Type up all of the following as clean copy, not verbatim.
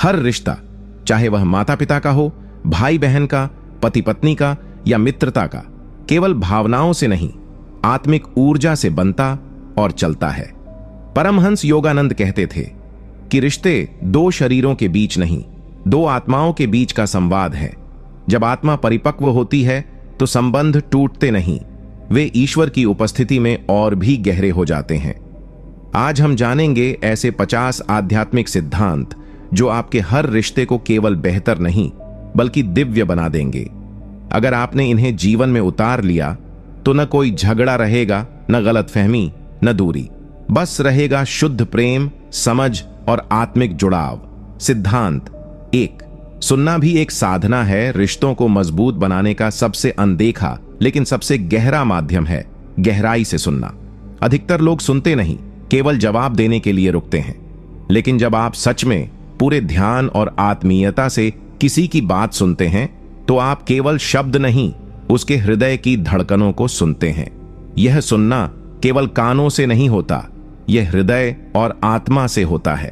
हर रिश्ता, चाहे वह माता पिता का हो, भाई बहन का, पति पत्नी का या मित्रता का, केवल भावनाओं से नहीं, आत्मिक ऊर्जा से बनता और चलता है। परमहंस योगानंद कहते थे कि रिश्ते दो शरीरों के बीच नहीं, दो आत्माओं के बीच का संवाद है। जब आत्मा परिपक्व होती है तो संबंध टूटते नहीं, वे ईश्वर की उपस्थिति में और भी गहरे हो जाते हैं। आज हम जानेंगे ऐसे 50 आध्यात्मिक सिद्धांत जो आपके हर रिश्ते को केवल बेहतर नहीं बल्कि दिव्य बना देंगे। अगर आपने इन्हें जीवन में उतार लिया तो न कोई झगड़ा रहेगा, न गलतफहमी, न दूरी, बस रहेगा शुद्ध प्रेम, समझ और आत्मिक जुड़ाव। सिद्धांत 1, सुनना भी एक साधना है। रिश्तों को मजबूत बनाने का सबसे अनदेखा लेकिन सबसे गहरा माध्यम है गहराई से सुनना। अधिकतर लोग सुनते नहीं, केवल जवाब देने के लिए रुकते हैं। लेकिन जब आप सच में पूरे ध्यान और आत्मीयता से किसी की बात सुनते हैं तो आप केवल शब्द नहीं, उसके हृदय की धड़कनों को सुनते हैं। यह सुनना केवल कानों से नहीं होता, यह हृदय और आत्मा से होता है।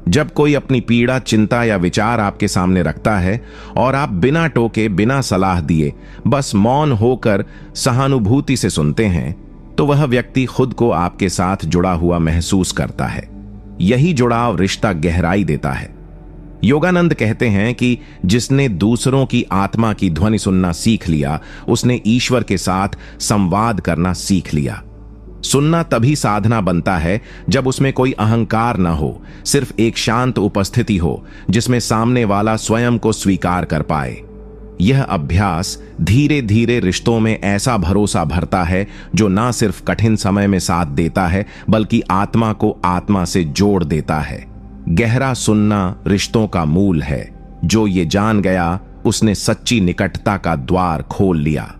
जब कोई अपनी पीड़ा, चिंता या विचार आपके सामने रखता है और आप बिना टोके, बिना सलाह दिए, बस मौन होकर सहानुभूति से सुनते हैं, तो वह व्यक्ति खुद को आपके साथ जुड़ा हुआ महसूस करता है। यही जुड़ाव रिश्ता गहराई देता है। योगानंद कहते हैं कि जिसने दूसरों की आत्मा की ध्वनि सुनना सीख लिया, उसने ईश्वर के साथ संवाद करना सीख लिया। सुनना तभी साधना बनता है जब उसमें कोई अहंकार न हो, सिर्फ एक शांत उपस्थिति हो जिसमें सामने वाला स्वयं को स्वीकार कर पाए। यह अभ्यास धीरे धीरे रिश्तों में ऐसा भरोसा भरता है जो ना सिर्फ कठिन समय में साथ देता है बल्कि आत्मा को आत्मा से जोड़ देता है। गहरा सुनना रिश्तों का मूल है। जो ये जान गया उसने सच्ची निकटता का द्वार खोल लिया।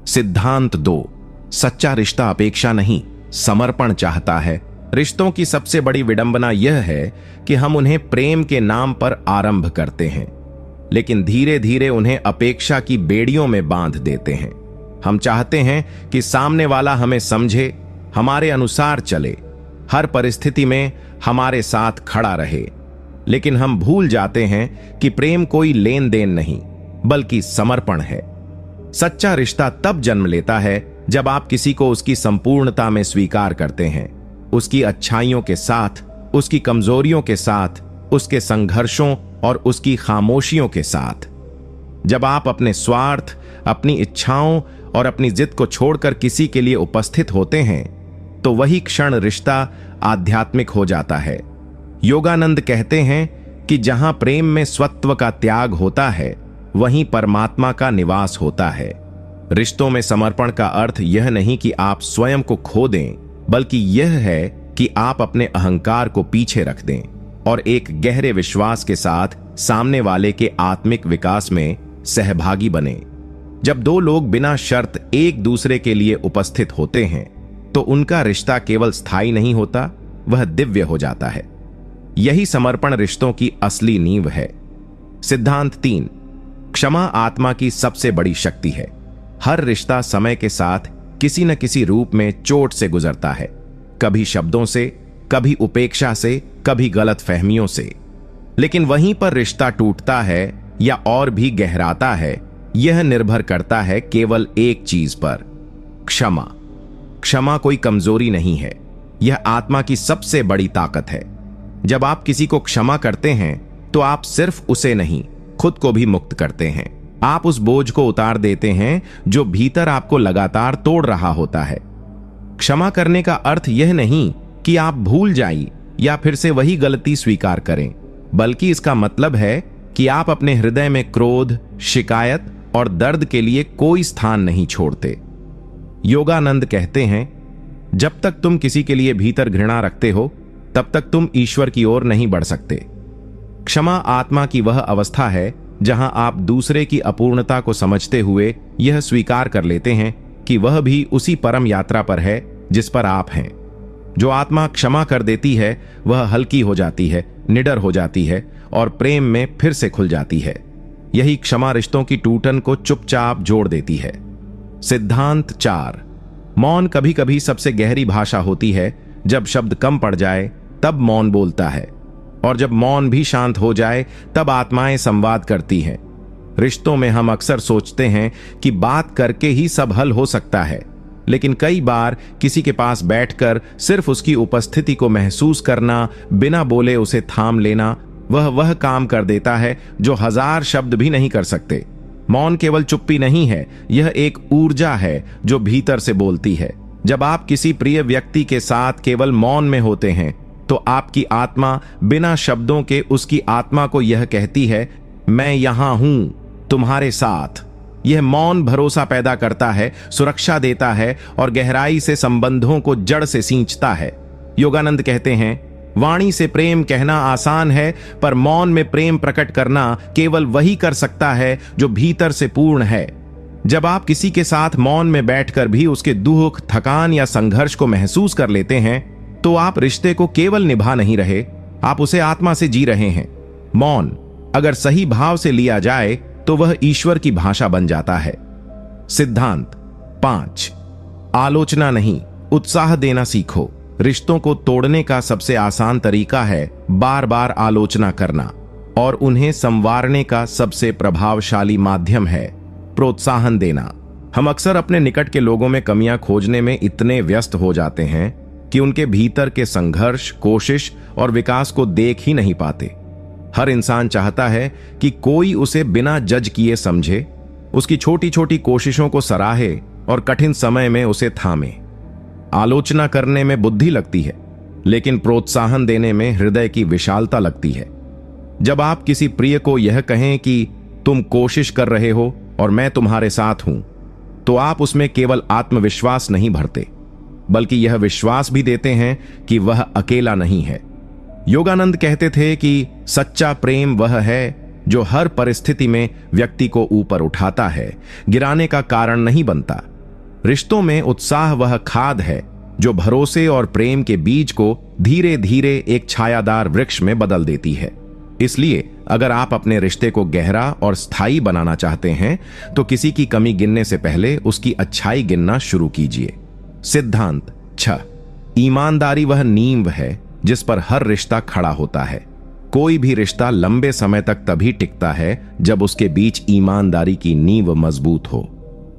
सिद्धांत 2, सच्चा रिश्ता अपेक्षा नहीं, समर्पण चाहता है। रिश्तों की सबसे बड़ी विडंबना यह है कि हम उन्हें प्रेम के नाम पर आरंभ करते हैं, लेकिन धीरे धीरे उन्हें अपेक्षा की बेड़ियों में बांध देते हैं। हम चाहते हैं कि सामने वाला हमें समझे, हमारे अनुसार चले, हर परिस्थिति में हमारे साथ खड़ा रहे। लेकिन हम भूल जाते हैं कि प्रेम कोई लेन देन नहीं बल्कि समर्पण है। सच्चा रिश्ता तब जन्म लेता है जब आप किसी को उसकी संपूर्णता में स्वीकार करते हैं, उसकी अच्छाइयों के साथ, उसकी कमजोरियों के साथ, उसके संघर्षों और उसकी खामोशियों के साथ। जब आप अपने स्वार्थ, अपनी इच्छाओं और अपनी जिद को छोड़कर किसी के लिए उपस्थित होते हैं तो वही क्षण रिश्ता आध्यात्मिक हो जाता है। योगानंद कहते हैं कि जहां प्रेम में स्वत्व का त्याग होता है वहीं परमात्मा का निवास होता है। रिश्तों में समर्पण का अर्थ यह नहीं कि आप स्वयं को खो दें, बल्कि यह है कि आप अपने अहंकार को पीछे रख दें और एक गहरे विश्वास के साथ सामने वाले के आत्मिक विकास में सहभागी बने। जब दो लोग बिना शर्त एक दूसरे के लिए उपस्थित होते हैं तो उनका रिश्ता केवल स्थायी नहीं होता, वह दिव्य हो जाता है। यही समर्पण रिश्तों की असली नींव है। सिद्धांत 3, क्षमा आत्मा की सबसे बड़ी शक्ति है। हर रिश्ता समय के साथ किसी न किसी रूप में चोट से गुजरता है, कभी शब्दों से, कभी उपेक्षा से, कभी गलत फहमियों से। लेकिन वहीं पर रिश्ता टूटता है या और भी गहराता है, यह निर्भर करता है केवल एक चीज पर, क्षमा। क्षमा कोई कमजोरी नहीं है, यह आत्मा की सबसे बड़ी ताकत है। जब आप किसी को क्षमा करते हैं तो आप सिर्फ उसे नहीं, खुद को भी मुक्त करते हैं। आप उस बोझ को उतार देते हैं जो भीतर आपको लगातार तोड़ रहा होता है। क्षमा करने का अर्थ यह नहीं कि आप भूल जाइए या फिर से वही गलती स्वीकार करें, बल्कि इसका मतलब है कि आप अपने हृदय में क्रोध, शिकायत और दर्द के लिए कोई स्थान नहीं छोड़ते। योगानंद कहते हैं, जब तक तुम किसी के लिए भीतर घृणा रखते हो तब तक तुम ईश्वर की ओर नहीं बढ़ सकते। क्षमा आत्मा की वह अवस्था है जहां आप दूसरे की अपूर्णता को समझते हुए यह स्वीकार कर लेते हैं कि वह भी उसी परम यात्रा पर है जिस पर आप हैं। जो आत्मा क्षमा कर देती है वह हल्की हो जाती है, निडर हो जाती है और प्रेम में फिर से खुल जाती है। यही क्षमा रिश्तों की टूटन को चुपचाप जोड़ देती है। सिद्धांत 4, मौन कभी कभी सबसे गहरी भाषा होती है। जब शब्द कम पड़ जाए तब मौन बोलता है। और जब मौन भी शांत हो जाए तब आत्माएं संवाद करती हैं। रिश्तों में हम अक्सर सोचते हैं कि बात करके ही सब हल हो सकता है, लेकिन कई बार किसी के पास बैठकर सिर्फ उसकी उपस्थिति को महसूस करना, बिना बोले उसे थाम लेना, वह काम कर देता है जो 1000 शब्द भी नहीं कर सकते। मौन केवल चुप्पी नहीं है, यह एक ऊर्जा है जो भीतर से बोलती है। जब आप किसी प्रिय व्यक्ति के साथ केवल मौन में होते हैं तो आपकी आत्मा बिना शब्दों के उसकी आत्मा को यह कहती है, मैं यहां हूं तुम्हारे साथ। यह मौन भरोसा पैदा करता है, सुरक्षा देता है और गहराई से संबंधों को जड़ से सींचता है। योगानंद कहते हैं, वाणी से प्रेम कहना आसान है, पर मौन में प्रेम प्रकट करना केवल वही कर सकता है जो भीतर से पूर्ण है। जब आप किसी के साथ मौन में बैठकर भी उसके दुख, थकान या संघर्ष को महसूस कर लेते हैं तो आप रिश्ते को केवल निभा नहीं रहे, आप उसे आत्मा से जी रहे हैं। मौन अगर सही भाव से लिया जाए तो वह ईश्वर की भाषा बन जाता है। सिद्धांत 5, आलोचना नहीं, उत्साह देना सीखो। रिश्तों को तोड़ने का सबसे आसान तरीका है बार बार आलोचना करना, और उन्हें संवारने का सबसे प्रभावशाली माध्यम है प्रोत्साहन देना। हम अक्सर अपने निकट के लोगों में कमियां खोजने में इतने व्यस्त हो जाते हैं कि उनके भीतर के संघर्ष, कोशिश और विकास को देख ही नहीं पाते। हर इंसान चाहता है कि कोई उसे बिना जज किए समझे, उसकी छोटी छोटी कोशिशों को सराहे और कठिन समय में उसे थामे। आलोचना करने में बुद्धि लगती है, लेकिन प्रोत्साहन देने में हृदय की विशालता लगती है। जब आप किसी प्रिय को यह कहें कि तुम कोशिश कर रहे हो और मैं तुम्हारे साथ हूं, तो आप उसमें केवल आत्मविश्वास नहीं भरते, बल्कि यह विश्वास भी देते हैं कि वह अकेला नहीं है। योगानंद कहते थे कि सच्चा प्रेम वह है जो हर परिस्थिति में व्यक्ति को ऊपर उठाता है, गिराने का कारण नहीं बनता। रिश्तों में उत्साह वह खाद है जो भरोसे और प्रेम के बीज को धीरे धीरे एक छायादार वृक्ष में बदल देती है। इसलिए अगर आप अपने रिश्ते को गहरा और स्थायी बनाना चाहते हैं तो किसी की कमी गिनने से पहले उसकी अच्छाई गिनना शुरू कीजिए। सिद्धांत 6, ईमानदारी वह नींव है जिस पर हर रिश्ता खड़ा होता है। कोई भी रिश्ता लंबे समय तक तभी टिकता है जब उसके बीच ईमानदारी की नींव मजबूत हो।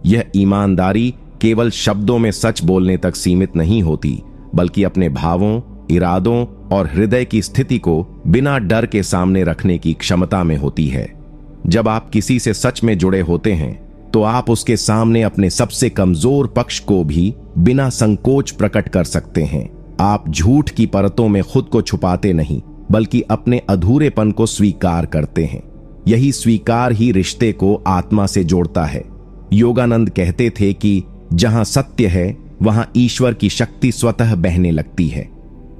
यह ईमानदारी केवल शब्दों में सच बोलने तक सीमित नहीं होती, बल्कि अपने भावों, इरादों और हृदय की स्थिति को बिना डर के सामने रखने की क्षमता में होती है। जब आप किसी से सच में जुड़े होते हैं तो आप उसके सामने अपने सबसे कमजोर पक्ष को भी बिना संकोच प्रकट कर सकते हैं। आप झूठ की परतों में खुद को छुपाते नहीं, बल्कि अपने अधूरेपन को स्वीकार करते हैं। यही स्वीकार ही रिश्ते को आत्मा से जोड़ता है। योगानंद कहते थे कि जहां सत्य है वहां ईश्वर की शक्ति स्वतः बहने लगती है।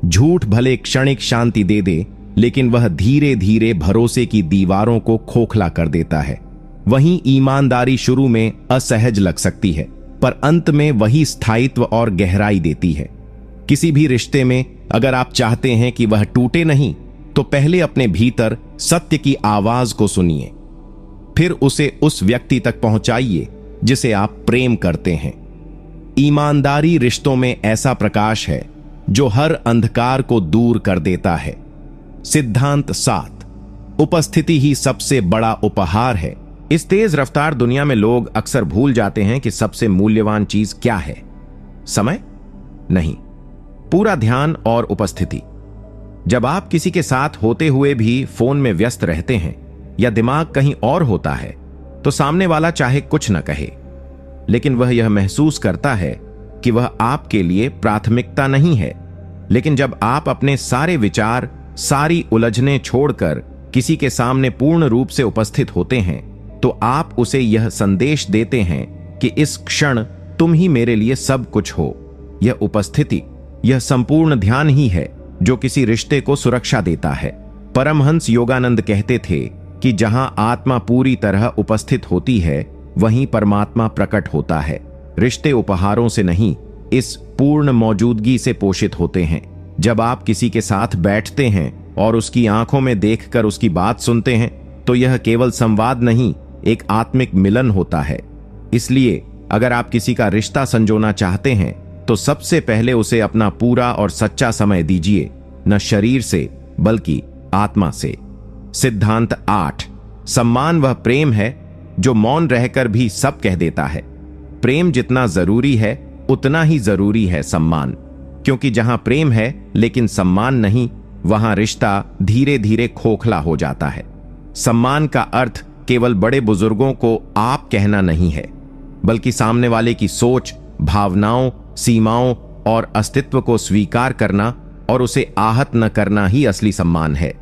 झूठ भले क्षणिक शांति दे दे, लेकिन वह धीरे धीरे भरोसे की दीवारों को खोखला कर देता है। वहीं ईमानदारी शुरू में असहज लग सकती है, पर अंत में वही स्थायित्व और गहराई देती है। किसी भी रिश्ते में अगर आप चाहते हैं कि वह टूटे नहीं, तो पहले अपने भीतर सत्य की आवाज को सुनिए, फिर उसे उस व्यक्ति तक पहुंचाइए जिसे आप प्रेम करते हैं। ईमानदारी रिश्तों में ऐसा प्रकाश है जो हर अंधकार को दूर कर देता है। सिद्धांत 7, उपस्थिति ही सबसे बड़ा उपहार है। इस तेज रफ्तार दुनिया में लोग अक्सर भूल जाते हैं कि सबसे मूल्यवान चीज क्या है। समय नहीं, पूरा ध्यान और उपस्थिति। जब आप किसी के साथ होते हुए भी फोन में व्यस्त रहते हैं या दिमाग कहीं और होता है, तो सामने वाला चाहे कुछ न कहे, लेकिन वह यह महसूस करता है कि वह आपके लिए प्राथमिकता नहीं है। लेकिन जब आप अपने सारे विचार, सारी उलझनें छोड़कर किसी के सामने पूर्ण रूप से उपस्थित होते हैं, तो आप उसे यह संदेश देते हैं कि इस क्षण तुम ही मेरे लिए सब कुछ हो। यह उपस्थिति, यह संपूर्ण ध्यान ही है जो किसी रिश्ते को सुरक्षा देता है। परमहंस योगानंद कहते थे कि जहां आत्मा पूरी तरह उपस्थित होती है, वहीं परमात्मा प्रकट होता है। रिश्ते उपहारों से नहीं, इस पूर्ण मौजूदगी से पोषित होते हैं। जब आप किसी के साथ बैठते हैं और उसकी आंखों में देखकर उसकी बात सुनते हैं, तो यह केवल संवाद नहीं, एक आत्मिक मिलन होता है। इसलिए अगर आप किसी का रिश्ता संजोना चाहते हैं, तो सबसे पहले उसे अपना पूरा और सच्चा समय दीजिए, न शरीर से बल्कि आत्मा से। सिद्धांत 8। सम्मान वह प्रेम है जो मौन रहकर भी सब कह देता है। प्रेम जितना जरूरी है उतना ही जरूरी है सम्मान, क्योंकि जहां प्रेम है लेकिन सम्मान नहीं, वहां रिश्ता धीरे धीरे खोखला हो जाता है। सम्मान का अर्थ केवल बड़े बुजुर्गों को आप कहना नहीं है, बल्कि सामने वाले की सोच, भावनाओं, सीमाओं और अस्तित्व को स्वीकार करना और उसे आहत न करना ही असली सम्मान है।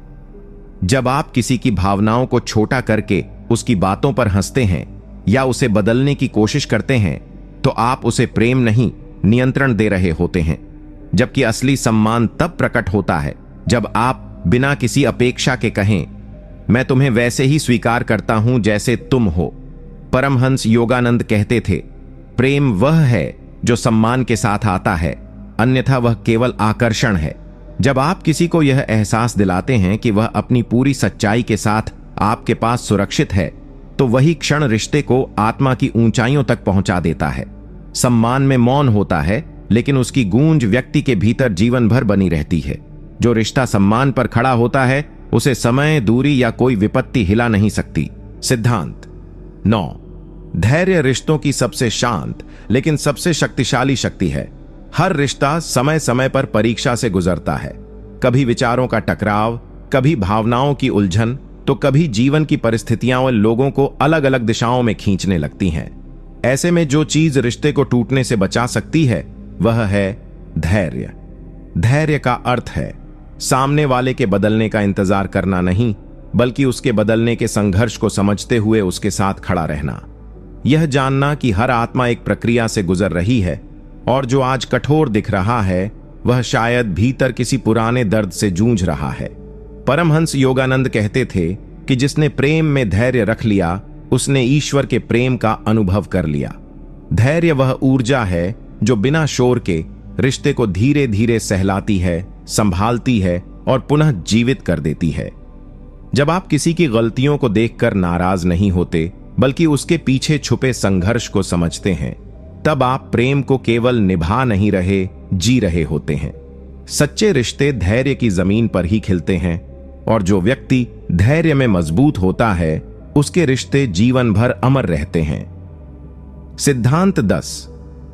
जब आप किसी की भावनाओं को छोटा करके उसकी बातों पर हंसते हैं या उसे बदलने की कोशिश करते हैं, तो आप उसे प्रेम नहीं, नियंत्रण दे रहे होते हैं। जबकि असली सम्मान तब प्रकट होता है जब आप बिना किसी अपेक्षा के कहें, मैं तुम्हें वैसे ही स्वीकार करता हूं जैसे तुम हो। परमहंस योगानंद कहते थे, प्रेम वह है जो सम्मान के साथ आता है, अन्यथा वह केवल आकर्षण है। जब आप किसी को यह एहसास दिलाते हैं कि वह अपनी पूरी सच्चाई के साथ आपके पास सुरक्षित है, तो वही क्षण रिश्ते को आत्मा की ऊंचाइयों तक पहुंचा देता है। सम्मान में मौन होता है, लेकिन उसकी गूंज व्यक्ति के भीतर जीवन भर बनी रहती है। जो रिश्ता सम्मान पर खड़ा होता है, उसे समय, दूरी या कोई विपत्ति हिला नहीं सकती। सिद्धांत 9। धैर्य रिश्तों की सबसे शांत लेकिन सबसे शक्तिशाली शक्ति है। हर रिश्ता समय समय पर परीक्षा से गुजरता है। कभी विचारों का टकराव, कभी भावनाओं की उलझन, तो कभी जीवन की परिस्थितियां और लोगों को अलग अलग दिशाओं में खींचने लगती हैं। ऐसे में जो चीज रिश्ते को टूटने से बचा सकती है वह है धैर्य। धैर्य का अर्थ है सामने वाले के बदलने का इंतजार करना नहीं, बल्कि उसके बदलने के संघर्ष को समझते हुए उसके साथ खड़ा रहना। यह जानना कि हर आत्मा एक प्रक्रिया से गुजर रही है और जो आज कठोर दिख रहा है वह शायद भीतर किसी पुराने दर्द से जूझ रहा है। परमहंस योगानंद कहते थे कि जिसने प्रेम में धैर्य रख लिया उसने ईश्वर के प्रेम का अनुभव कर लिया। धैर्य वह ऊर्जा है जो बिना शोर के रिश्ते को धीरे धीरे सहलाती है, संभालती है और पुनः जीवित कर देती है। जब आप किसी की गलतियों को देखकर नाराज नहीं होते, बल्कि उसके पीछे छुपे संघर्ष को समझते हैं, तब आप प्रेम को केवल निभा नहीं रहे, जी रहे होते हैं। सच्चे रिश्ते धैर्य की जमीन पर ही खिलते हैं और जो व्यक्ति धैर्य में मजबूत होता है उसके रिश्ते जीवन भर अमर रहते हैं। सिद्धांत 10।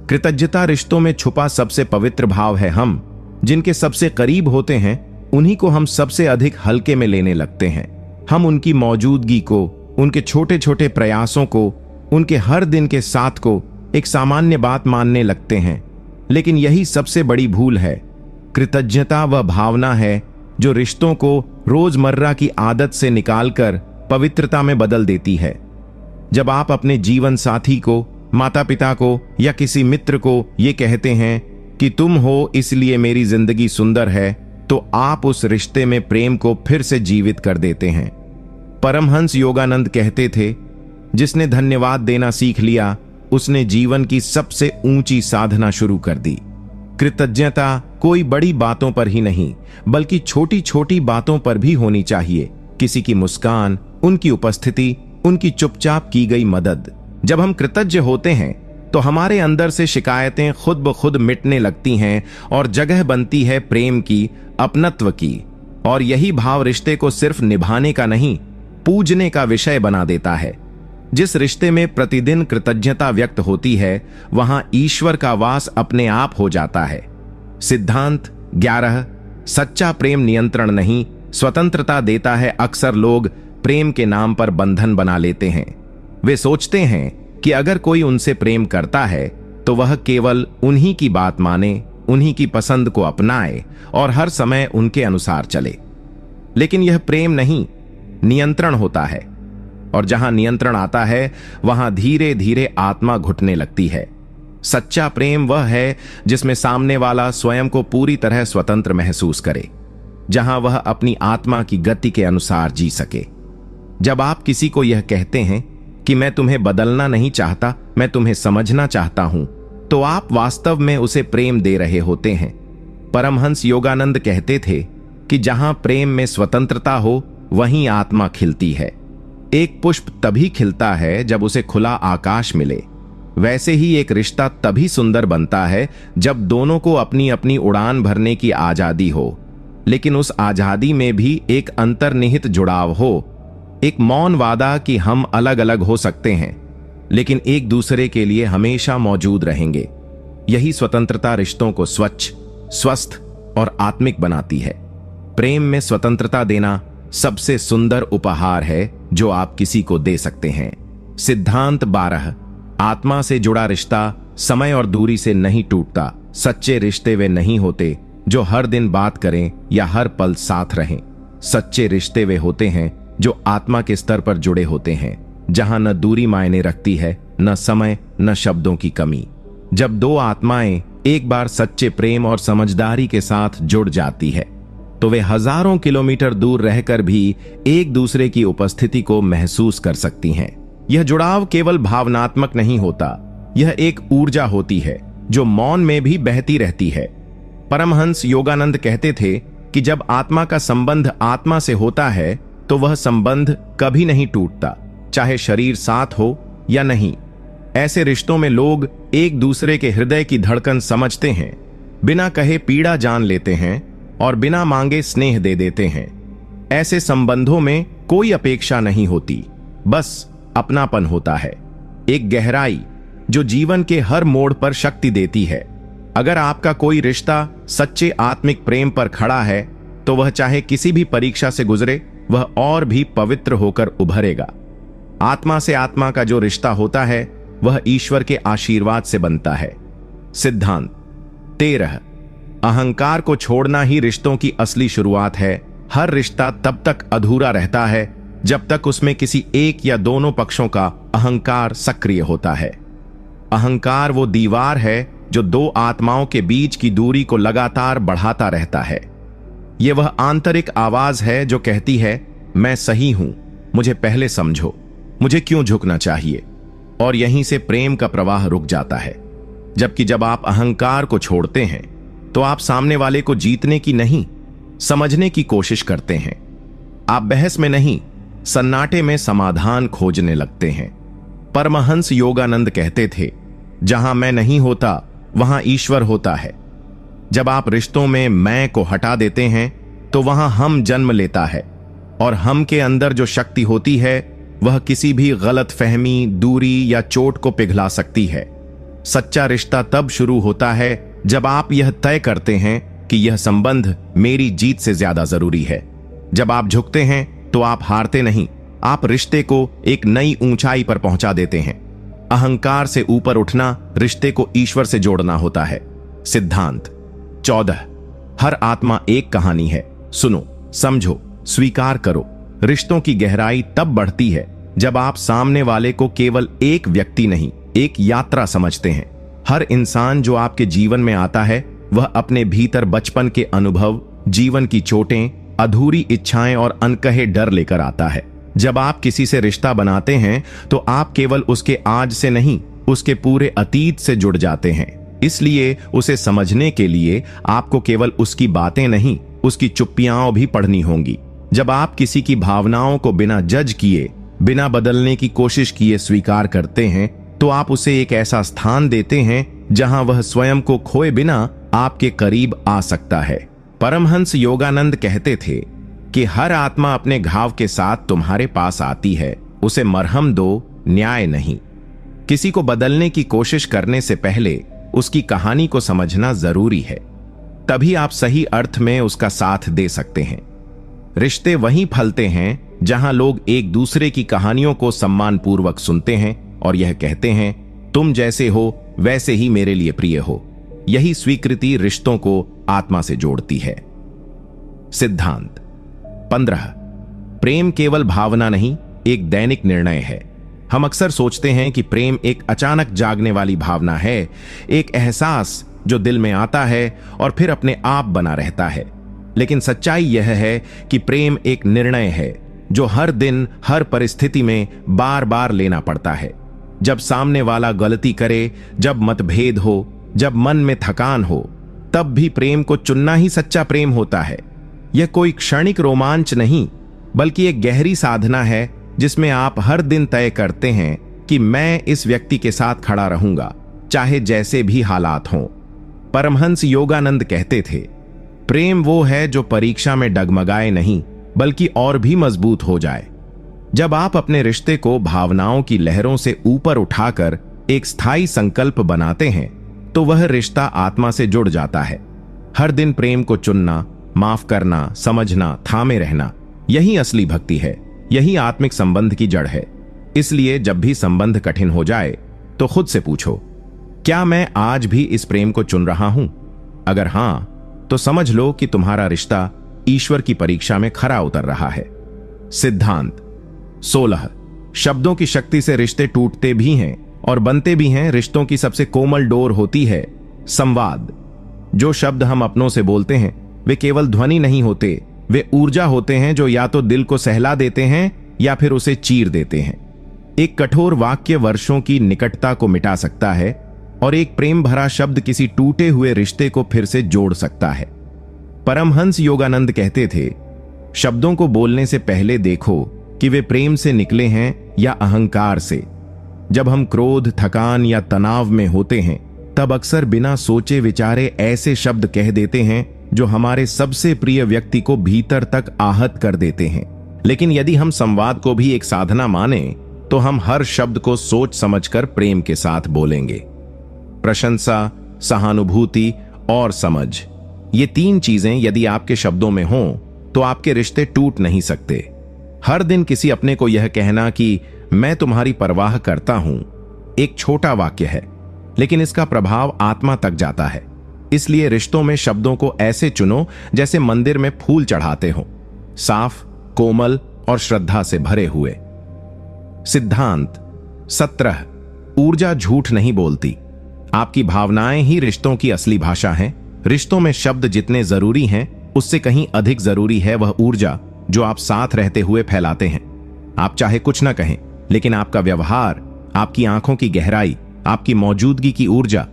कृतज्ञता रिश्तों में छुपा सबसे पवित्र भाव है। हम जिनके सबसे करीब होते हैं उन्हीं को हम सबसे अधिक हल्के में लेने लगते हैं। हम उनकी मौजूदगी को, उनके छोटे छोटे प्रयासों को, उनके हर दिन के साथ को एक सामान्य बात मानने लगते हैं। लेकिन यही सबसे बड़ी भूल है। कृतज्ञता वह भावना है जो रिश्तों को रोजमर्रा की आदत से निकालकर पवित्रता में बदल देती है। जब आप अपने जीवन साथी को, माता पिता को या किसी मित्र को ये कहते हैं कि तुम हो इसलिए मेरी जिंदगी सुंदर है, तो आप उस रिश्ते में प्रेम को फिर से जीवित कर देते हैं। परमहंस योगानंद कहते थे, जिसने धन्यवाद देना सीख लिया उसने जीवन की सबसे ऊंची साधना शुरू कर दी। कृतज्ञता कोई बड़ी बातों पर ही नहीं, बल्कि छोटी छोटी बातों पर भी होनी चाहिए। किसी की मुस्कान, उनकी उपस्थिति, उनकी चुपचाप की गई मदद। जब हम कृतज्ञ होते हैं तो हमारे अंदर से शिकायतें खुद ब खुद मिटने लगती हैं और जगह बनती है प्रेम की, अपनत्व की। और यही भाव रिश्ते को सिर्फ निभाने का नहीं, पूजने का विषय बना देता है। जिस रिश्ते में प्रतिदिन कृतज्ञता व्यक्त होती है वहां ईश्वर का वास अपने आप हो जाता है। सिद्धांत 11। सच्चा प्रेम नियंत्रण नहीं, स्वतंत्रता देता है। अक्सर लोग प्रेम के नाम पर बंधन बना लेते हैं। वे सोचते हैं कि अगर कोई उनसे प्रेम करता है तो वह केवल उन्हीं की बात माने, उन्हीं की पसंद को अपनाए और हर समय उनके अनुसार चले। लेकिन यह प्रेम नहीं, नियंत्रण होता है। और जहां नियंत्रण आता है वहां धीरे धीरे आत्मा घुटने लगती है। सच्चा प्रेम वह है जिसमें सामने वाला स्वयं को पूरी तरह स्वतंत्र महसूस करे, जहां वह अपनी आत्मा की गति के अनुसार जी सके। जब आप किसी को यह कहते हैं कि मैं तुम्हें बदलना नहीं चाहता, मैं तुम्हें समझना चाहता हूं, तो आप वास्तव में उसे प्रेम दे रहे होते हैं। परमहंस योगानंद कहते थे कि जहां प्रेम में स्वतंत्रता हो वहीं आत्मा खिलती है। एक पुष्प तभी खिलता है जब उसे खुला आकाश मिले। वैसे ही एक रिश्ता तभी सुंदर बनता है जब दोनों को अपनी अपनी उड़ान भरने की आजादी हो। लेकिन उस आजादी में भी एक अंतर्निहित जुड़ाव हो, एक मौन वादा कि हम अलग अलग हो सकते हैं लेकिन एक दूसरे के लिए हमेशा मौजूद रहेंगे। यही स्वतंत्रता रिश्तों को स्वच्छ, स्वस्थ और आत्मिक बनाती है। प्रेम में स्वतंत्रता देना सबसे सुंदर उपहार है जो आप किसी को दे सकते हैं। सिद्धांत 12। आत्मा से जुड़ा रिश्ता समय और दूरी से नहीं टूटता। सच्चे रिश्ते वे नहीं होते जो हर दिन बात करें या हर पल साथ रहें। सच्चे रिश्ते वे होते हैं जो आत्मा के स्तर पर जुड़े होते हैं, जहां न दूरी मायने रखती है, न समय, न शब्दों की कमी। जब दो आत्माएं एक बार सच्चे प्रेम और समझदारी के साथ जुड़ जाती है तो वे हजारों किलोमीटर दूर रहकर भी एक दूसरे की उपस्थिति को महसूस कर सकती हैं। यह जुड़ाव केवल भावनात्मक नहीं होता, यह एक ऊर्जा होती है जो मौन में भी बहती रहती है। परमहंस योगानंद कहते थे कि जब आत्मा का संबंध आत्मा से होता है तो वह संबंध कभी नहीं टूटता, चाहे शरीर साथ हो या नहीं। ऐसे रिश्तों में लोग एक दूसरे के हृदय की धड़कन समझते हैं, बिना कहे पीड़ा जान लेते हैं और बिना मांगे स्नेह दे देते हैं। ऐसे संबंधों में कोई अपेक्षा नहीं होती, बस अपनापन होता है, एक गहराई जो जीवन के हर मोड़ पर शक्ति देती है। अगर आपका कोई रिश्ता सच्चे आत्मिक प्रेम पर खड़ा है तो वह चाहे किसी भी परीक्षा से गुजरे, वह और भी पवित्र होकर उभरेगा। आत्मा से आत्मा का जो रिश्ता होता है वह ईश्वर के आशीर्वाद से बनता है। सिद्धांत 13। अहंकार को छोड़ना ही रिश्तों की असली शुरुआत है। हर रिश्ता तब तक अधूरा रहता है जब तक उसमें किसी एक या दोनों पक्षों का अहंकार सक्रिय होता है। अहंकार वो दीवार है जो दो आत्माओं के बीच की दूरी को लगातार बढ़ाता रहता है। यह वह आंतरिक आवाज है जो कहती है, मैं सही हूं, मुझे पहले समझो, मुझे क्यों झुकना चाहिए। और यहीं से प्रेम का प्रवाह रुक जाता है। जबकि जब आप अहंकार को छोड़ते हैं तो आप सामने वाले को जीतने की नहीं, समझने की कोशिश करते हैं। आप बहस में नहीं, सन्नाटे में समाधान खोजने लगते हैं। परमहंस योगानंद कहते थे, जहां मैं नहीं होता वहां ईश्वर होता है। जब आप रिश्तों में मैं को हटा देते हैं तो वहां हम जन्म लेता है, और हम के अंदर जो शक्ति होती है वह किसी भी गलत फहमी, दूरी या चोट को पिघला सकती है। सच्चा रिश्ता तब शुरू होता है जब आप यह तय करते हैं कि यह संबंध मेरी जीत से ज्यादा जरूरी है। जब आप झुकते हैं तो आप हारते नहीं, आप रिश्ते को एक नई ऊंचाई पर पहुंचा देते हैं। अहंकार से ऊपर उठना रिश्ते को ईश्वर से जोड़ना होता है। सिद्धांत 14। हर आत्मा एक कहानी है। सुनो, समझो, स्वीकार करो। रिश्तों की गहराई तब बढ़ती है जब आप सामने वाले को केवल एक व्यक्ति नहीं, एक यात्रा समझते हैं। हर इंसान जो आपके जीवन में आता है वह अपने भीतर बचपन के अनुभव, जीवन की चोटें, अधूरी इच्छाएं और अनकहे डर लेकर आता है। जब आप किसी से रिश्ता बनाते हैं तो आप केवल उसके आज से नहीं, उसके पूरे अतीत से जुड़ जाते हैं। इसलिए उसे समझने के लिए आपको केवल उसकी बातें नहीं, उसकी चुप्पियां भी पढ़नी होंगी। जब आप किसी की भावनाओं को बिना जज किए, बिना बदलने की कोशिश किए स्वीकार करते हैं तो आप उसे एक ऐसा स्थान देते हैं जहां वह स्वयं को खोए बिना आपके करीब आ सकता है। परमहंस योगानंद कहते थे कि हर आत्मा अपने घाव के साथ तुम्हारे पास आती है, उसे मरहम दो, न्याय नहीं। किसी को बदलने की कोशिश करने से पहले उसकी कहानी को समझना जरूरी है, तभी आप सही अर्थ में उसका साथ दे सकते हैं। रिश्ते वहीं फलते हैं जहां लोग एक दूसरे की कहानियों को सम्मानपूर्वक सुनते हैं और यह कहते हैं, तुम जैसे हो वैसे ही मेरे लिए प्रिय हो। यही स्वीकृति रिश्तों को आत्मा से जोड़ती है। सिद्धांत 15। प्रेम केवल भावना नहीं, एक दैनिक निर्णय है। हम अक्सर सोचते हैं कि प्रेम एक अचानक जागने वाली भावना है, एक एहसास जो दिल में आता है और फिर अपने आप बना रहता है। लेकिन सच्चाई यह है कि प्रेम एक निर्णय है जो हर दिन, हर परिस्थिति में बार बार लेना पड़ता है। जब सामने वाला गलती करे, जब मतभेद हो, जब मन में थकान हो, तब भी प्रेम को चुनना ही सच्चा प्रेम होता है। यह कोई क्षणिक रोमांच नहीं, बल्कि एक गहरी साधना है जिसमें आप हर दिन तय करते हैं कि मैं इस व्यक्ति के साथ खड़ा रहूंगा, चाहे जैसे भी हालात हों। परमहंस योगानंद कहते थे, प्रेम वो है जो परीक्षा में डगमगाए नहीं, बल्कि और भी मजबूत हो जाए। जब आप अपने रिश्ते को भावनाओं की लहरों से ऊपर उठाकर एक स्थायी संकल्प बनाते हैं, तो वह रिश्ता आत्मा से जुड़ जाता है। हर दिन प्रेम को चुनना, माफ करना, समझना, थामे रहना, यही असली भक्ति है, यही आत्मिक संबंध की जड़ है। इसलिए जब भी संबंध कठिन हो जाए तो खुद से पूछो, क्या मैं आज भी इस प्रेम को चुन रहा हूं? अगर हां, तो समझ लो कि तुम्हारा रिश्ता ईश्वर की परीक्षा में खरा उतर रहा है। सिद्धांत 16। शब्दों की शक्ति से रिश्ते टूटते भी हैं और बनते भी हैं। रिश्तों की सबसे कोमल डोर होती है संवाद। जो शब्द हम अपनों से बोलते हैं वे केवल ध्वनि नहीं होते, वे ऊर्जा होते हैं जो या तो दिल को सहला देते हैं या फिर उसे चीर देते हैं। एक कठोर वाक्य वर्षों की निकटता को मिटा सकता है और एक प्रेम भरा शब्द किसी टूटे हुए रिश्ते को फिर से जोड़ सकता है। परमहंस योगानंद कहते थे, शब्दों को बोलने से पहले देखो कि वे प्रेम से निकले हैं या अहंकार से। जब हम क्रोध, थकान या तनाव में होते हैं, तब अक्सर बिना सोचे विचारे ऐसे शब्द कह देते हैं जो हमारे सबसे प्रिय व्यक्ति को भीतर तक आहत कर देते हैं। लेकिन यदि हम संवाद को भी एक साधना माने, तो हम हर शब्द को सोच समझकर प्रेम के साथ बोलेंगे। प्रशंसा, सहानुभूति और समझ, ये 3 चीजें यदि आपके शब्दों में हों तो आपके रिश्ते टूट नहीं सकते। हर दिन किसी अपने को यह कहना कि मैं तुम्हारी परवाह करता हूं, एक छोटा वाक्य है, लेकिन इसका प्रभाव आत्मा तक जाता है। इसलिए रिश्तों में शब्दों को ऐसे चुनो जैसे मंदिर में फूल चढ़ाते हो, साफ, कोमल और श्रद्धा से भरे हुए। सिद्धांत 17। ऊर्जा झूठ नहीं बोलती। आपकी भावनाएं ही रिश्तों की असली भाषा हैं। रिश्तों में शब्द जितने जरूरी हैं, उससे कहीं अधिक जरूरी है वह ऊर्जा जो आप साथ रहते हुए फैलाते हैं। आप चाहे कुछ ना कहें, लेकिन आपका व्यवहार, आपकी आंखों की गहराई, आपकी मौजूदगी की ऊर्जा,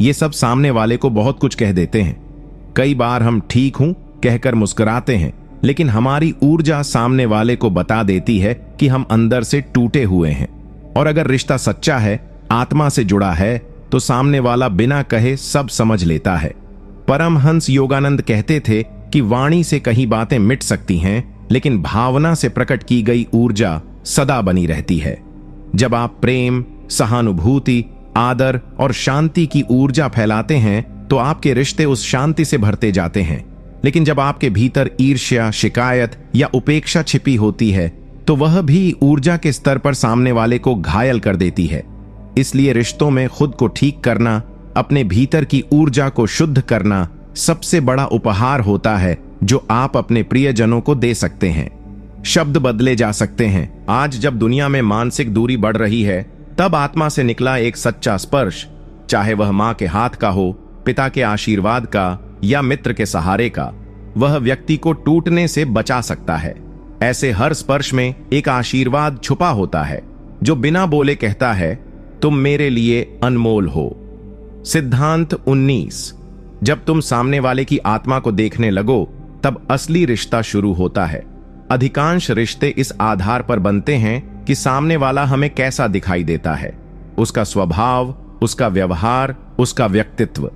ये सब सामने वाले को बहुत कुछ कह देते हैं। कई बार हम ठीक हूं कहकर मुस्कुराते हैं, लेकिन हमारी ऊर्जा सामने वाले को बता देती है कि हम अंदर से टूटे हुए हैं। और अगर रिश्ता सच्चा है, आत्मा से जुड़ा है, तो सामने वाला बिना कहे सब समझ लेता है। परमहंस योगानंद कहते थे कि वाणी से कई बातें मिट सकती हैं, लेकिन भावना से प्रकट की गई ऊर्जा सदा बनी रहती है। जब आप प्रेम, सहानुभूति, आदर और शांति की ऊर्जा फैलाते हैं, तो आपके रिश्ते उस शांति से भरते जाते हैं। लेकिन जब आपके भीतर ईर्ष्या, शिकायत या उपेक्षा छिपी होती है, तो वह भी ऊर्जा के स्तर पर सामने वाले को घायल कर देती है। इसलिए रिश्तों में खुद को ठीक करना, अपने भीतर की ऊर्जा को शुद्ध करना सबसे बड़ा उपहार होता है जो आप अपने प्रियजनों को दे सकते हैं। शब्द बदले जा सकते हैं। आज जब दुनिया में मानसिक दूरी बढ़ रही है, तब आत्मा से निकला एक सच्चा स्पर्श, चाहे वह मां के हाथ का हो, पिता के आशीर्वाद का या मित्र के सहारे का, वह व्यक्ति को टूटने से बचा सकता है। ऐसे हर स्पर्श में एक आशीर्वाद छुपा होता है जो बिना बोले कहता है, तुम मेरे लिए अनमोल हो। सिद्धांत 19। जब तुम सामने वाले की आत्मा को देखने लगो, तब असली रिश्ता शुरू होता है। अधिकांश रिश्ते इस आधार पर बनते हैं कि सामने वाला हमें कैसा दिखाई देता है, उसका स्वभाव, उसका व्यवहार, उसका व्यक्तित्व।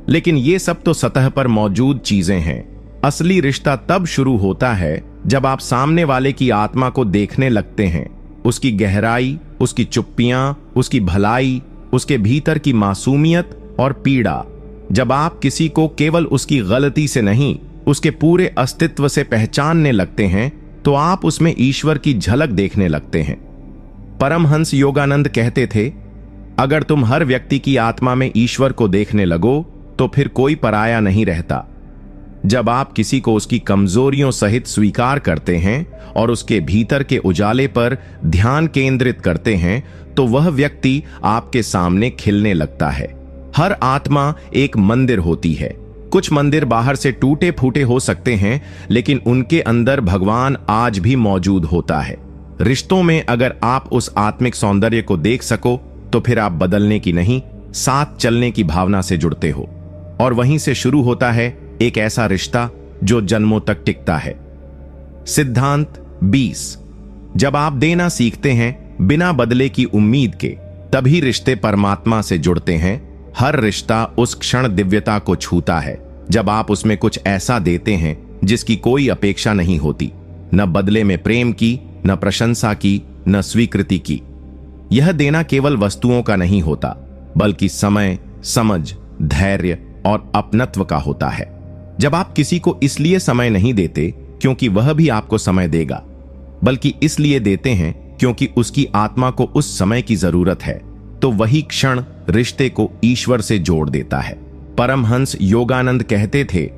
लेकिन ये सब तो सतह पर मौजूद चीजें हैं। असली रिश्ता तब शुरू होता है जब आप सामने वाले की आत्मा को देखने लगते हैं, उसकी गहराई, उसकी चुप्पियां, उसकी भलाई, उसके भीतर की मासूमियत और पीड़ा। जब आप किसी को केवल उसकी गलती से नहीं, उसके पूरे अस्तित्व से पहचानने लगते हैं, तो आप उसमें ईश्वर की झलक देखने लगते हैं। परमहंस योगानंद कहते थे, अगर तुम हर व्यक्ति की आत्मा में ईश्वर को देखने लगो, तो फिर कोई पराया नहीं रहता। जब आप किसी को उसकी कमजोरियों सहित स्वीकार करते हैं और उसके भीतर के उजाले पर ध्यान केंद्रित करते हैं, तो वह व्यक्ति आपके सामने खिलने लगता है। हर आत्मा एक मंदिर होती है। कुछ मंदिर बाहर से टूटे फूटे हो सकते हैं, लेकिन उनके अंदर भगवान आज भी मौजूद होता है। रिश्तों में अगर आप उस आत्मिक सौंदर्य को देख सको, तो फिर आप बदलने की नहीं, साथ चलने की भावना से जुड़ते हो। और वहीं से शुरू होता है एक ऐसा रिश्ता जो जन्मों तक टिकता है। सिद्धांत 20। जब आप देना सीखते हैं बिना बदले की उम्मीद के, तभी रिश्ते परमात्मा से जुड़ते हैं। हर रिश्ता उस क्षण दिव्यता को छूता है जब आप उसमें कुछ ऐसा देते हैं जिसकी कोई अपेक्षा नहीं होती, न बदले में प्रेम की, न प्रशंसा की, न स्वीकृति की। यह देना केवल वस्तुओं का नहीं होता, बल्कि समय, समझ, धैर्य और अपनत्व का होता है। जब आप किसी को इसलिए समय नहीं देते क्योंकि वह भी आपको समय देगा, बल्कि इसलिए देते हैं क्योंकि उसकी आत्मा को उस समय की जरूरत है, तो वही क्षण रिश्ते को ईश्वर से जोड़ देता है। परमहंस योगानंद कहते थे,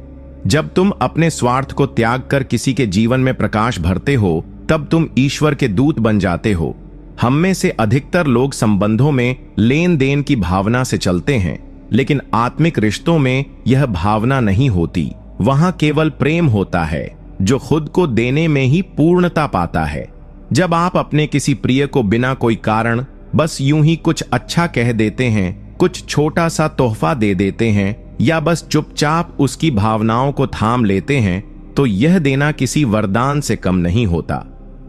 जब तुम अपने स्वार्थ को त्याग कर किसी के जीवन में प्रकाश भरते हो, तब तुम ईश्वर के दूत बन जाते हो। हम में से अधिकतर लोग संबंधों में लेन देन की भावना से चलते हैं, लेकिन आत्मिक रिश्तों में यह भावना नहीं होती। वहां केवल प्रेम होता है, जो खुद को देने में ही पूर्णता पाता है। जब आप अपने किसी प्रिय को बिना कोई कारण बस यूं ही कुछ अच्छा कह देते हैं, कुछ छोटा सा तोहफा दे देते हैं, या बस चुपचाप उसकी भावनाओं को थाम लेते हैं, तो यह देना किसी वरदान से कम नहीं होता।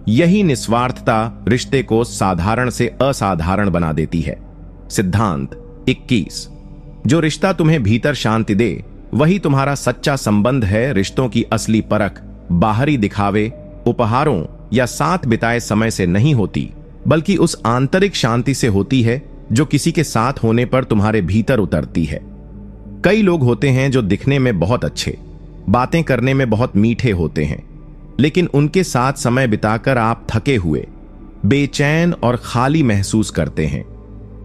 यही निस्वार्थता रिश्ते को साधारण से असाधारण बना देती है। सिद्धांत 21। जो रिश्ता तुम्हें भीतर शांति दे, वही तुम्हारा सच्चा संबंध है। रिश्तों की असली परख बाहरी दिखावे, उपहारों या साथ बिताए समय से नहीं होती, बल्कि उस आंतरिक शांति से होती है जो किसी के साथ होने पर तुम्हारे भीतर उतरती है। कई लोग होते हैं जो दिखने में बहुत अच्छे, बातें करने में बहुत मीठे होते हैं, लेकिन उनके साथ समय बिताकर आप थके हुए, बेचैन और खाली महसूस करते हैं।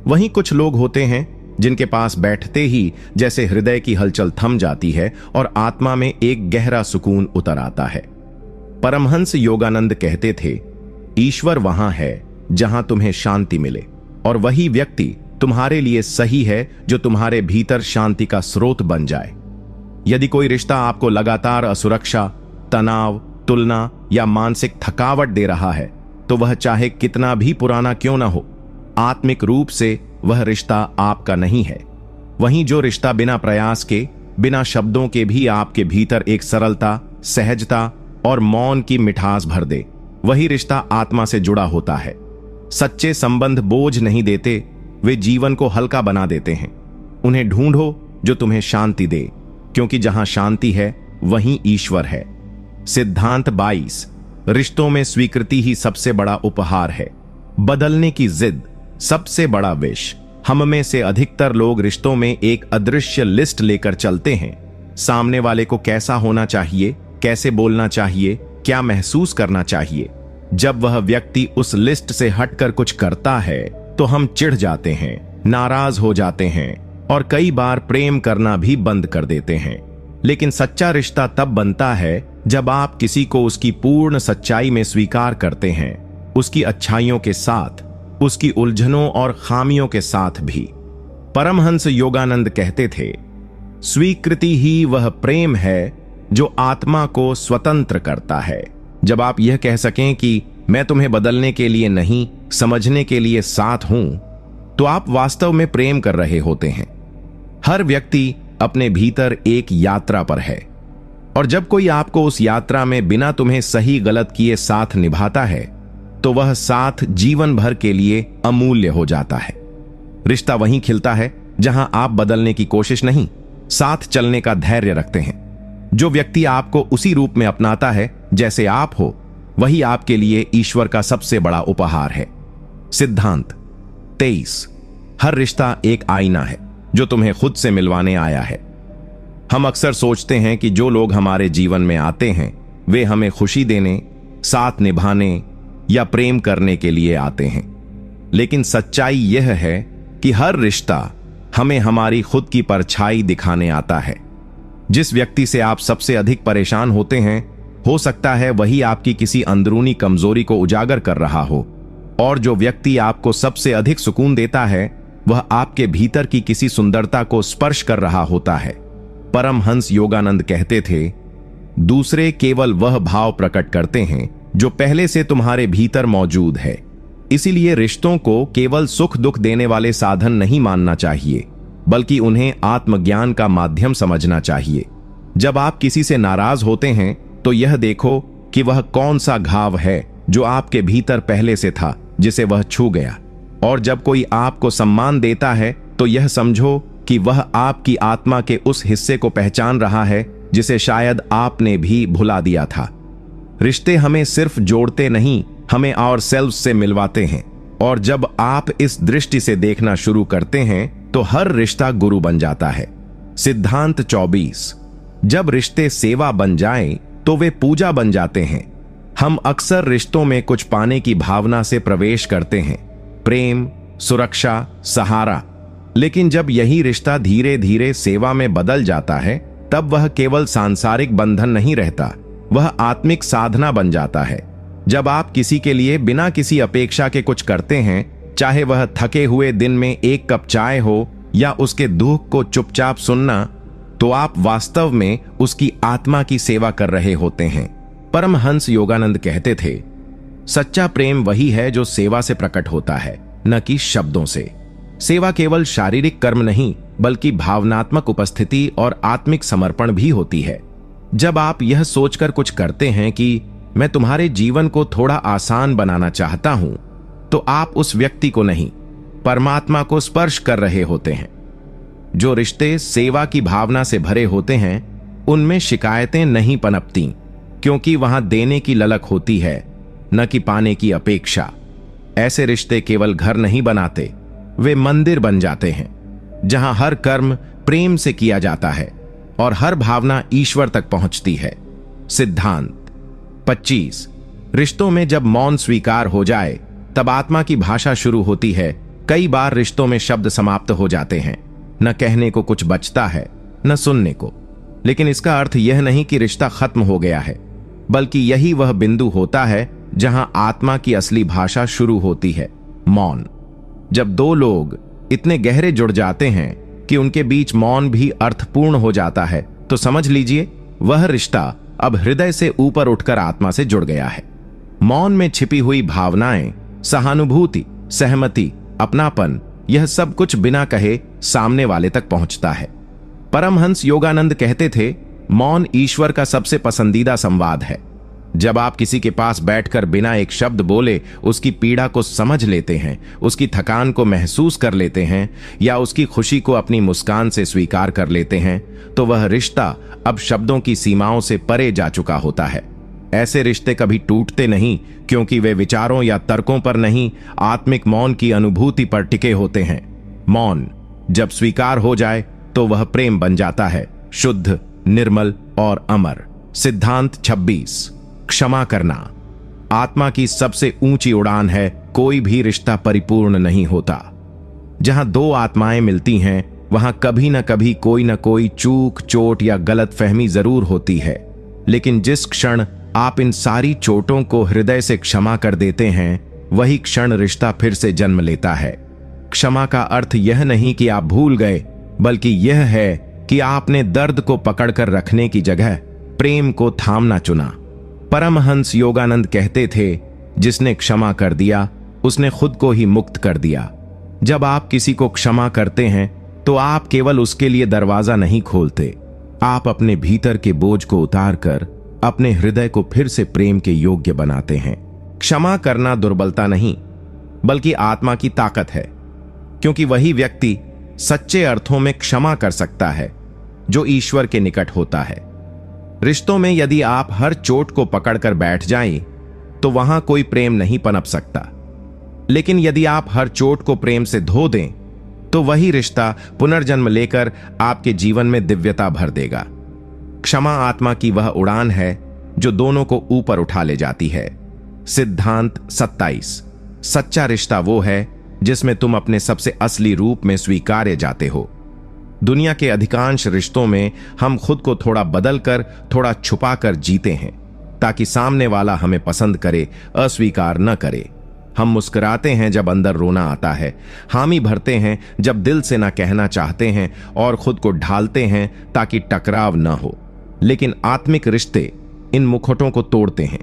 वहीं कुछ लोग होते हैं जिनके पास बैठते ही जैसे हृदय की हलचल थम जाती है और आत्मा में एक गहरा सुकून उतर आता है। परमहंस योगानंद कहते थे, ईश्वर वहां है जहां तुम्हें शांति मिले, और वही व्यक्ति तुम्हारे लिए सही है जो तुम्हारे भीतर शांति का स्रोत बन जाए। यदि कोई रिश्ता आपको लगातार असुरक्षा, तनाव, तुलना या मानसिक थकावट दे रहा है, तो वह चाहे कितना भी पुराना क्यों ना हो, आत्मिक रूप से वह रिश्ता आपका नहीं है। वहीं जो रिश्ता बिना प्रयास के, बिना शब्दों के भी आपके भीतर एक सरलता, सहजता और मौन की मिठास भर दे, वही रिश्ता आत्मा से जुड़ा होता है। सच्चे संबंध बोझ नहीं देते, वे जीवन को हल्का बना देते हैं। उन्हें ढूंढो जो तुम्हें शांति दे, क्योंकि जहां शांति है वहीं ईश्वर है। सिद्धांत 22। रिश्तों में स्वीकृति ही सबसे बड़ा उपहार है, बदलने की जिद सबसे बड़ा विष। हम में से अधिकतर लोग रिश्तों में एक अदृश्य लिस्ट लेकर चलते हैं। सामने वाले को कैसा होना चाहिए, कैसे बोलना चाहिए, क्या महसूस करना चाहिए। जब वह व्यक्ति उस लिस्ट से हटकर कुछ करता है तो हम चिढ़ जाते हैं, नाराज हो जाते हैं और कई बार प्रेम करना भी बंद कर देते हैं। लेकिन सच्चा रिश्ता तब बनता है जब आप किसी को उसकी पूर्ण सच्चाई में स्वीकार करते हैं, उसकी अच्छाइयों के साथ, उसकी उलझनों और खामियों के साथ भी। परमहंस योगानंद कहते थे, स्वीकृति ही वह प्रेम है जो आत्मा को स्वतंत्र करता है। जब आप यह कह सकें कि मैं तुम्हें बदलने के लिए नहीं, समझने के लिए साथ हूं, तो आप वास्तव में प्रेम कर रहे होते हैं। हर व्यक्ति अपने भीतर एक यात्रा पर है, और जब कोई आपको उस यात्रा में बिना तुम्हें सही गलत किए साथ निभाता है, तो वह साथ जीवन भर के लिए अमूल्य हो जाता है। रिश्ता वहीं खिलता है जहां आप बदलने की कोशिश नहीं, साथ चलने का धैर्य रखते हैं। जो व्यक्ति आपको उसी रूप में अपनाता है जैसे आप हो, वही आपके लिए ईश्वर का सबसे बड़ा उपहार है। सिद्धांत 23। हर रिश्ता एक आईना है जो तुम्हें खुद से मिलवाने आया है। हम अक्सर सोचते हैं कि जो लोग हमारे जीवन में आते हैं वे हमें खुशी देने, साथ निभाने या प्रेम करने के लिए आते हैं, लेकिन सच्चाई यह है कि हर रिश्ता हमें हमारी खुद की परछाई दिखाने आता है। जिस व्यक्ति से आप सबसे अधिक परेशान होते हैं, हो सकता है वही आपकी किसी अंदरूनी कमजोरी को उजागर कर रहा हो, और जो व्यक्ति आपको सबसे अधिक सुकून देता है वह आपके भीतर की किसी सुंदरता को स्पर्श कर रहा होता है। परमहंस योगानंद कहते थे, दूसरे केवल वह भाव प्रकट करते हैं जो पहले से तुम्हारे भीतर मौजूद है। इसीलिए रिश्तों को केवल सुख दुख देने वाले साधन नहीं मानना चाहिए, बल्कि उन्हें आत्मज्ञान का माध्यम समझना चाहिए। जब आप किसी से नाराज होते हैं तो यह देखो कि वह कौन सा घाव है जो आपके भीतर पहले से था, जिसे वह छू गया। और जब कोई आपको सम्मान देता है तो यह समझो कि वह आपकी आत्मा के उस हिस्से को पहचान रहा है जिसे शायद आपने भी भुला दिया था। रिश्ते हमें सिर्फ जोड़ते नहीं, हमें और सेल्फ से मिलवाते हैं। और जब आप इस दृष्टि से देखना शुरू करते हैं तो हर रिश्ता गुरु बन जाता है। सिद्धांत 24। जब रिश्ते सेवा बन जाएं तो वे पूजा बन जाते हैं। हम अक्सर रिश्तों में कुछ पाने की भावना से प्रवेश करते हैं, प्रेम, सुरक्षा, सहारा। लेकिन जब यही रिश्ता धीरे धीरे सेवा में बदल जाता है तब वह केवल सांसारिक बंधन नहीं रहता, वह आत्मिक साधना बन जाता है। जब आप किसी के लिए बिना किसी अपेक्षा के कुछ करते हैं, चाहे वह थके हुए दिन में एक कप चाय हो या उसके दुख को चुपचाप सुनना, तो आप वास्तव में उसकी आत्मा की सेवा कर रहे होते हैं। परमहंस योगानंद कहते थे, सच्चा प्रेम वही है जो सेवा से प्रकट होता है, न कि शब्दों से। सेवा केवल शारीरिक कर्म नहीं बल्कि भावनात्मक उपस्थिति और आत्मिक समर्पण भी होती है। जब आप यह सोचकर कुछ करते हैं कि मैं तुम्हारे जीवन को थोड़ा आसान बनाना चाहता हूं, तो आप उस व्यक्ति को नहीं, परमात्मा को स्पर्श कर रहे होते हैं। जो रिश्ते सेवा की भावना से भरे होते हैं उनमें शिकायतें नहीं पनपती, क्योंकि वहां देने की ललक होती है, न कि पाने की अपेक्षा। ऐसे रिश्ते केवल घर नहीं बनाते, वे मंदिर बन जाते हैं, जहां हर कर्म प्रेम से किया जाता है और हर भावना ईश्वर तक पहुंचती है। सिद्धांत 25। रिश्तों में जब मौन स्वीकार हो जाए तब आत्मा की भाषा शुरू होती है। कई बार रिश्तों में शब्द समाप्त हो जाते हैं, न कहने को कुछ बचता है, न सुनने को। लेकिन इसका अर्थ यह नहीं कि रिश्ता खत्म हो गया है, बल्कि यही वह बिंदु होता है जहां आत्मा की असली भाषा शुरू होती है, मौन। जब दो लोग इतने गहरे जुड़ जाते हैं कि उनके बीच मौन भी अर्थपूर्ण हो जाता है, तो समझ लीजिए वह रिश्ता अब हृदय से ऊपर उठकर आत्मा से जुड़ गया है। मौन में छिपी हुई भावनाएं, सहानुभूति, सहमति, अपनापन, यह सब कुछ बिना कहे सामने वाले तक पहुंचता है। परमहंस योगानंद कहते थे, मौन ईश्वर का सबसे पसंदीदा संवाद है। जब आप किसी के पास बैठकर बिना एक शब्द बोले उसकी पीड़ा को समझ लेते हैं, उसकी थकान को महसूस कर लेते हैं या उसकी खुशी को अपनी मुस्कान से स्वीकार कर लेते हैं, तो वह रिश्ता अब शब्दों की सीमाओं से परे जा चुका होता है। ऐसे रिश्ते कभी टूटते नहीं, क्योंकि वे विचारों या तर्कों पर नहीं, आत्मिक मौन की अनुभूति पर टिके होते हैं। मौन जब स्वीकार हो जाए तो वह प्रेम बन जाता है, शुद्ध, निर्मल और अमर। सिद्धांत 26। क्षमा करना आत्मा की सबसे ऊंची उड़ान है। कोई भी रिश्ता परिपूर्ण नहीं होता। जहां दो आत्माएं मिलती हैं वहां कभी न कभी कोई न कोई चूक, चोट या गलत फहमी जरूर होती है। लेकिन जिस क्षण आप इन सारी चोटों को हृदय से क्षमा कर देते हैं, वही क्षण रिश्ता फिर से जन्म लेता है। क्षमा का अर्थ यह नहीं कि आप भूल गए, बल्कि यह है कि आपने दर्द को पकड़कर रखने की जगह प्रेम को थामना चुना। परमहंस योगानंद कहते थे, जिसने क्षमा कर दिया उसने खुद को ही मुक्त कर दिया। जब आप किसी को क्षमा करते हैं तो आप केवल उसके लिए दरवाजा नहीं खोलते, आप अपने भीतर के बोझ को उतारकर अपने हृदय को फिर से प्रेम के योग्य बनाते हैं। क्षमा करना दुर्बलता नहीं, बल्कि आत्मा की ताकत है, क्योंकि वही व्यक्ति सच्चे अर्थों में क्षमा कर सकता है जो ईश्वर के निकट होता है। रिश्तों में यदि आप हर चोट को पकड़कर बैठ जाएं, तो वहां कोई प्रेम नहीं पनप सकता। लेकिन यदि आप हर चोट को प्रेम से धो दें, तो वही रिश्ता पुनर्जन्म लेकर आपके जीवन में दिव्यता भर देगा। क्षमा आत्मा की वह उड़ान है जो दोनों को ऊपर उठा ले जाती है। सिद्धांत 27। सच्चा रिश्ता वो है जिसमें तुम अपने सबसे असली रूप में स्वीकारे जाते हो। दुनिया के अधिकांश रिश्तों में हम खुद को थोड़ा बदलकर, थोड़ा छुपाकर जीते हैं, ताकि सामने वाला हमें पसंद करे, अस्वीकार न करे। हम मुस्कुराते हैं जब अंदर रोना आता है, हामी भरते हैं जब दिल से ना कहना चाहते हैं, और खुद को ढालते हैं ताकि टकराव न हो। लेकिन आत्मिक रिश्ते इन मुखौटों को तोड़ते हैं।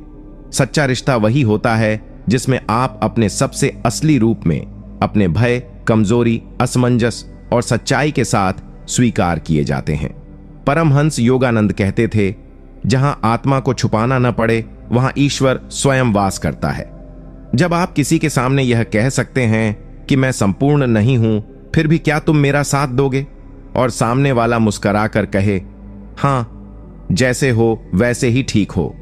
सच्चा रिश्ता वही होता है जिसमें आप अपने सबसे असली रूप में, अपने भय, कमजोरी, असमंजस और सच्चाई के साथ स्वीकार किए जाते हैं। परमहंस योगानंद कहते थे, जहां आत्मा को छुपाना न पड़े वहां ईश्वर स्वयं वास करता है। जब आप किसी के सामने यह कह सकते हैं कि मैं संपूर्ण नहीं हूं, फिर भी क्या तुम मेरा साथ दोगे, और सामने वाला मुस्कुराकर कहे, हाँ, जैसे हो वैसे ही ठीक हो,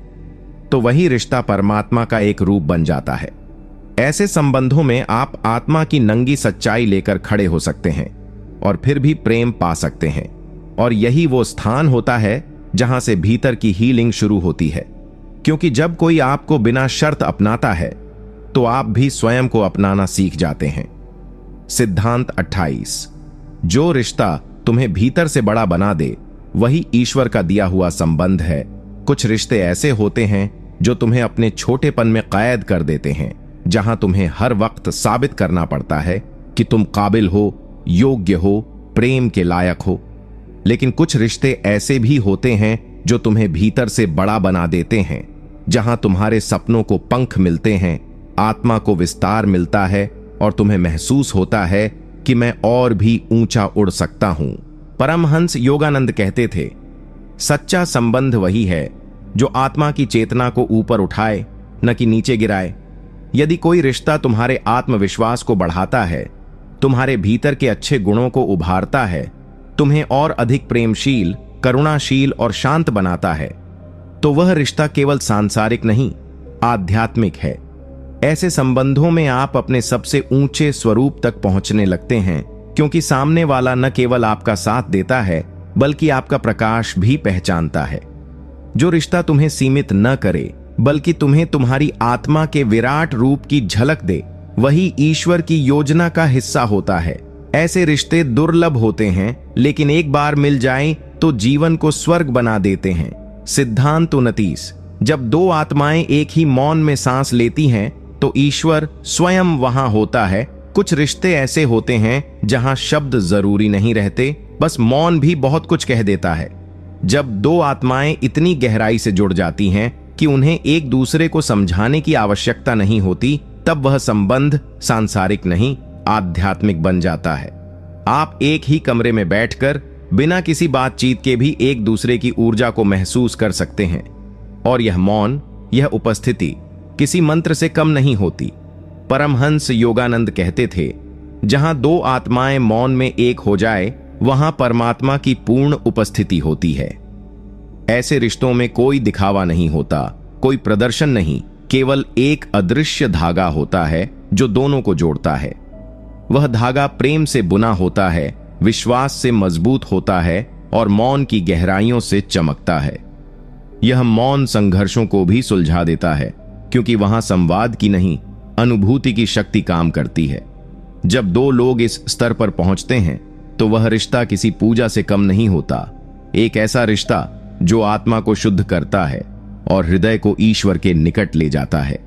तो वही रिश्ता परमात्मा का एक रूप बन जाता है। ऐसे संबंधों में आप आत्मा की नंगी सच्चाई लेकर खड़े हो सकते हैं और फिर भी प्रेम पा सकते हैं। और यही वो स्थान होता है जहां से भीतर की हीलिंग शुरू होती है, क्योंकि जब कोई आपको बिना शर्त अपनाता है तो आप भी स्वयं को अपनाना सीख जाते हैं। सिद्धांत 28। जो रिश्ता तुम्हें भीतर से बड़ा बना दे वही ईश्वर का दिया हुआ संबंध है। कुछ रिश्ते ऐसे होते हैं जो तुम्हें अपने छोटेपन में कैद कर देते हैं, जहां तुम्हें हर वक्त साबित करना पड़ता है कि तुम काबिल हो, योग्य हो, प्रेम के लायक हो। लेकिन कुछ रिश्ते ऐसे भी होते हैं जो तुम्हें भीतर से बड़ा बना देते हैं, जहां तुम्हारे सपनों को पंख मिलते हैं, आत्मा को विस्तार मिलता है और तुम्हें महसूस होता है कि मैं और भी ऊंचा उड़ सकता हूं। परमहंस योगानंद कहते थे, सच्चा संबंध वही है जो आत्मा की चेतना को ऊपर उठाए, न कि नीचे गिराए। यदि कोई रिश्ता तुम्हारे आत्मविश्वास को बढ़ाता है, तुम्हारे भीतर के अच्छे गुणों को उभारता है, तुम्हें और अधिक प्रेमशील, करुणाशील और शांत बनाता है, तो वह रिश्ता केवल सांसारिक नहीं, आध्यात्मिक है। ऐसे संबंधों में आप अपने सबसे ऊंचे स्वरूप तक पहुंचने लगते हैं, क्योंकि सामने वाला न केवल आपका साथ देता है बल्कि आपका प्रकाश भी पहचानता है। जो रिश्ता तुम्हें सीमित न करे बल्कि तुम्हें तुम्हारी आत्मा के विराट रूप की झलक दे, वही ईश्वर की योजना का हिस्सा होता है। ऐसे रिश्ते दुर्लभ होते हैं, लेकिन एक बार मिल जाएं तो जीवन को स्वर्ग बना देते हैं। सिद्धांत 29। जब दो आत्माएं एक ही मौन में सांस लेती हैं तो ईश्वर स्वयं वहां होता है। कुछ रिश्ते ऐसे होते हैं जहां शब्द जरूरी नहीं रहते, बस मौन भी बहुत कुछ कह देता है। जब दो आत्माएं इतनी गहराई से जुड़ जाती हैं कि उन्हें एक दूसरे को समझाने की आवश्यकता नहीं होती, तब वह संबंध सांसारिक नहीं, आध्यात्मिक बन जाता है। आप एक ही कमरे में बैठकर बिना किसी बातचीत के भी एक दूसरे की ऊर्जा को महसूस कर सकते हैं, और यह मौन, यह उपस्थिति किसी मंत्र से कम नहीं होती। परमहंस योगानंद कहते थे, जहां दो आत्माएं मौन में एक हो जाए वहां परमात्मा की पूर्ण उपस्थिति होती है। ऐसे रिश्तों में कोई दिखावा नहीं होता, कोई प्रदर्शन नहीं, केवल एक अदृश्य धागा होता है जो दोनों को जोड़ता है। वह धागा प्रेम से बुना होता है, विश्वास से मजबूत होता है और मौन की गहराइयों से चमकता है। यह मौन संघर्षों को भी सुलझा देता है, क्योंकि वहां संवाद की नहीं, अनुभूति की शक्ति काम करती है। जब दो लोग इस स्तर पर पहुंचते हैं तो वह रिश्ता किसी पूजा से कम नहीं होता। एक ऐसा रिश्ता जो आत्मा को शुद्ध करता है और हृदय को ईश्वर के निकट ले जाता है।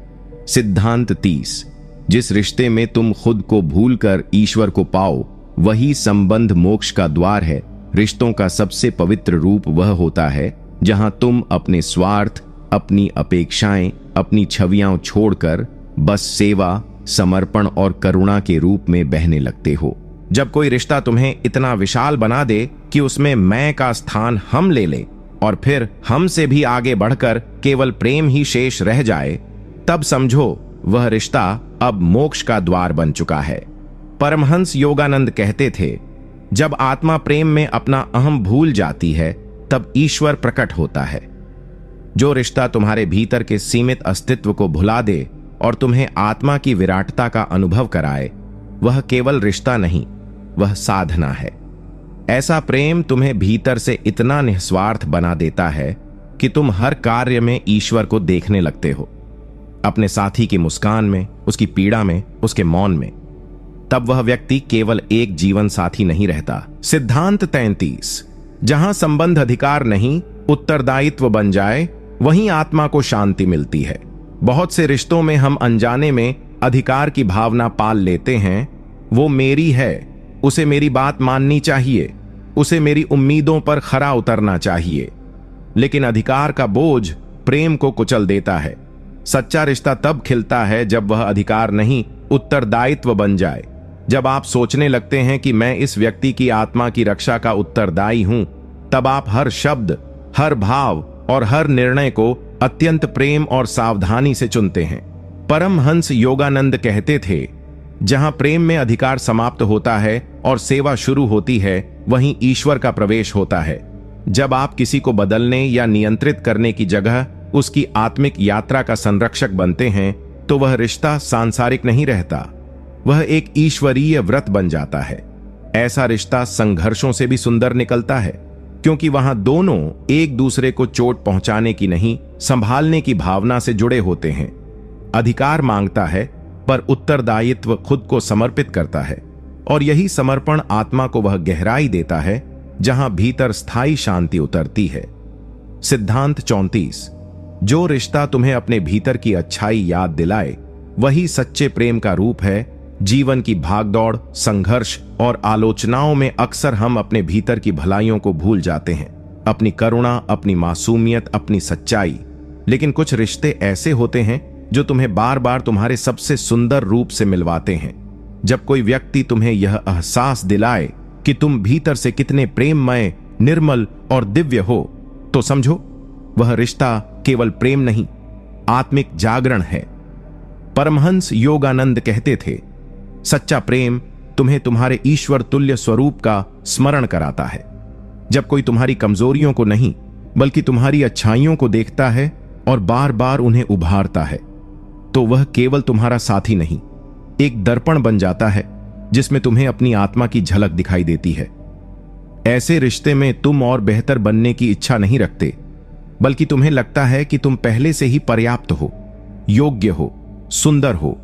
सिद्धांत 30। जिस रिश्ते में तुम खुद को भूलकर ईश्वर को पाओ, वही संबंध मोक्ष का द्वार है। रिश्तों का सबसे पवित्र रूप वह होता है जहां तुम अपने स्वार्थ, अपनी अपेक्षाएं, अपनी छवियां छोड़कर बस सेवा, समर्पण और करुणा के रूप में बहने लगते हो। जब कोई रिश्ता तुम्हें इतना विशाल बना दे कि उसमें मैं का स्थान हम ले ले और फिर हमसे भी आगे बढ़कर केवल प्रेम ही शेष रह जाए, तब समझो वह रिश्ता अब मोक्ष का द्वार बन चुका है। परमहंस योगानंद कहते थे, जब आत्मा प्रेम में अपना अहम भूल जाती है तब ईश्वर प्रकट होता है। जो रिश्ता तुम्हारे भीतर के सीमित अस्तित्व को भुला दे और तुम्हें आत्मा की विराटता का अनुभव कराए, वह केवल रिश्ता नहीं, वह साधना है। ऐसा प्रेम तुम्हें भीतर से इतना निस्वार्थ बना देता है कि तुम हर कार्य में ईश्वर को देखने लगते हो, अपने साथी की मुस्कान में, उसकी पीड़ा में, उसके मौन में। तब वह व्यक्ति केवल एक जीवन साथी नहीं रहता। सिद्धांत 33। जहां संबंध अधिकार नहीं, उत्तरदायित्व बन जाए, वहीं आत्मा को शांति मिलती है। बहुत से रिश्तों में हम अनजाने में अधिकार की भावना पाल लेते हैं। वो मेरी है, उसे मेरी बात माननी चाहिए, उसे मेरी उम्मीदों पर खरा उतरना चाहिए। लेकिन अधिकार का बोझ प्रेम को कुचल देता है। सच्चा रिश्ता तब खिलता है जब वह अधिकार नहीं, उत्तरदायित्व बन जाए। जब आप सोचने लगते हैं कि मैं इस व्यक्ति की आत्मा की रक्षा का उत्तरदायी हूं, तब आप हर शब्द, हर भाव और हर निर्णय को अत्यंत प्रेम और सावधानी से चुनते हैं। परमहंस योगानंद कहते थे, जहां प्रेम में अधिकार समाप्त होता है और सेवा शुरू होती है, वहीं ईश्वर का प्रवेश होता है। जब आप किसी को बदलने या नियंत्रित करने की जगह उसकी आत्मिक यात्रा का संरक्षक बनते हैं तो वह रिश्ता सांसारिक नहीं रहता, वह एक ईश्वरीय व्रत बन जाता है। ऐसा रिश्ता संघर्षों से भी सुंदर निकलता है, क्योंकि वहां दोनों एक दूसरे को चोट पहुंचाने की नहीं, संभालने की भावना से जुड़े होते हैं। अधिकार मांगता है पर उत्तरदायित्व खुद को समर्पित करता है, और यही समर्पण आत्मा को वह गहराई देता है जहां भीतर स्थायी शांति उतरती है। सिद्धांत 34। जो रिश्ता तुम्हें अपने भीतर की अच्छाई याद दिलाए वही सच्चे प्रेम का रूप है। जीवन की भागदौड़, संघर्ष और आलोचनाओं में अक्सर हम अपने भीतर की भलाइयों को भूल जाते हैं, अपनी करुणा, अपनी मासूमियत, अपनी सच्चाई। लेकिन कुछ रिश्ते ऐसे होते हैं जो तुम्हें बार बार तुम्हारे सबसे सुंदर रूप से मिलवाते हैं। जब कोई व्यक्ति तुम्हें यह एहसास दिलाए कि तुम भीतर से कितने प्रेममय, निर्मल और दिव्य हो, तो समझो वह रिश्ता केवल प्रेम नहीं, आत्मिक जागरण है। परमहंस योगानंद कहते थे, सच्चा प्रेम तुम्हें तुम्हारे ईश्वर तुल्य स्वरूप का स्मरण कराता है। जब कोई तुम्हारी कमजोरियों को नहीं बल्कि तुम्हारी अच्छाइयों को देखता है और बार बार उन्हें उभारता है, तो वह केवल तुम्हारा साथी नहीं, एक दर्पण बन जाता है जिसमें तुम्हें अपनी आत्मा की झलक दिखाई देती है। ऐसे रिश्ते में तुम और बेहतर बनने की इच्छा नहीं रखते, बल्कि तुम्हें लगता है कि तुम पहले से ही पर्याप्त हो, योग्य हो, सुंदर हो,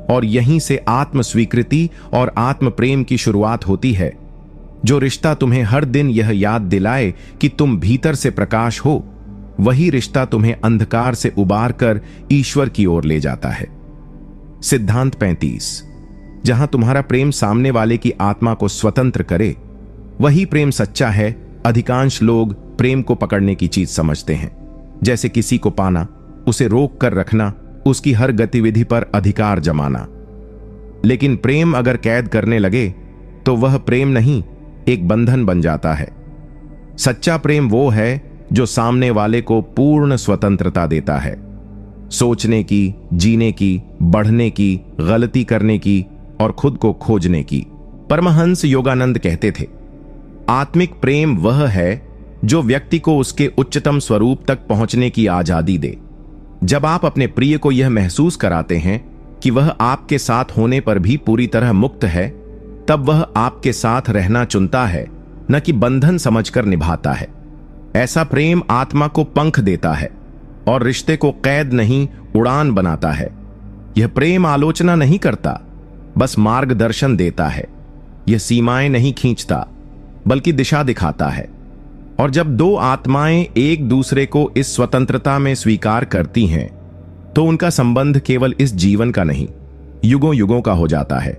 और यहीं से आत्म स्वीकृति और आत्म प्रेम की शुरुआत होती है। जो रिश्ता तुम्हें हर दिन यह याद दिलाए कि तुम भीतर से प्रकाश हो, वही रिश्ता तुम्हें अंधकार से उबार कर ईश्वर की ओर ले जाता है। सिद्धांत 35। जहां तुम्हारा प्रेम सामने वाले की आत्मा को स्वतंत्र करे, वही प्रेम सच्चा है। अधिकांश लोग प्रेम को पकड़ने की चीज समझते हैं, जैसे किसी को पाना, उसे रोक कर रखना, उसकी हर गतिविधि पर अधिकार जमाना। लेकिन प्रेम अगर कैद करने लगे तो वह प्रेम नहीं, एक बंधन बन जाता है। सच्चा प्रेम वो है जो सामने वाले को पूर्ण स्वतंत्रता देता है, सोचने की, जीने की, बढ़ने की, गलती करने की और खुद को खोजने की। परमहंस योगानंद कहते थे, आत्मिक प्रेम वह है जो व्यक्ति को उसके उच्चतम स्वरूप तक पहुंचने की आजादी दे। जब आप अपने प्रिय को यह महसूस कराते हैं कि वह आपके साथ होने पर भी पूरी तरह मुक्त है, तब वह आपके साथ रहना चुनता है, न कि बंधन समझकर निभाता है। ऐसा प्रेम आत्मा को पंख देता है और रिश्ते को कैद नहीं, उड़ान बनाता है। यह प्रेम आलोचना नहीं करता, बस मार्गदर्शन देता है। यह सीमाएं नहीं खींचता, बल्कि दिशा दिखाता है। और जब दो आत्माएं एक दूसरे को इस स्वतंत्रता में स्वीकार करती हैं, तो उनका संबंध केवल इस जीवन का नहीं, युगों युगों का हो जाता है।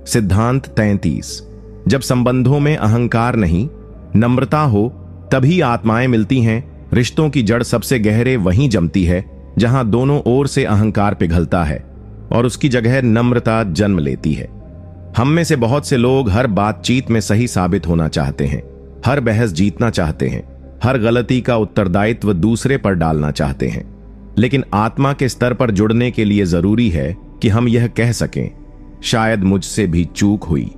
सिद्धांत 33। जब संबंधों में अहंकार नहीं, नम्रता हो, तभी आत्माएं मिलती हैं। रिश्तों की जड़ सबसे गहरे वहीं जमती है जहां दोनों ओर से अहंकार पिघलता है और उसकी जगह नम्रता जन्म लेती है। हम में से बहुत से लोग हर बातचीत में सही साबित होना चाहते हैं, हर बहस जीतना चाहते हैं, हर गलती का उत्तरदायित्व दूसरे पर डालना चाहते हैं। लेकिन आत्मा के स्तर पर जुड़ने के लिए जरूरी है कि हम यह कह सकें, शायद मुझसे भी चूक हुई,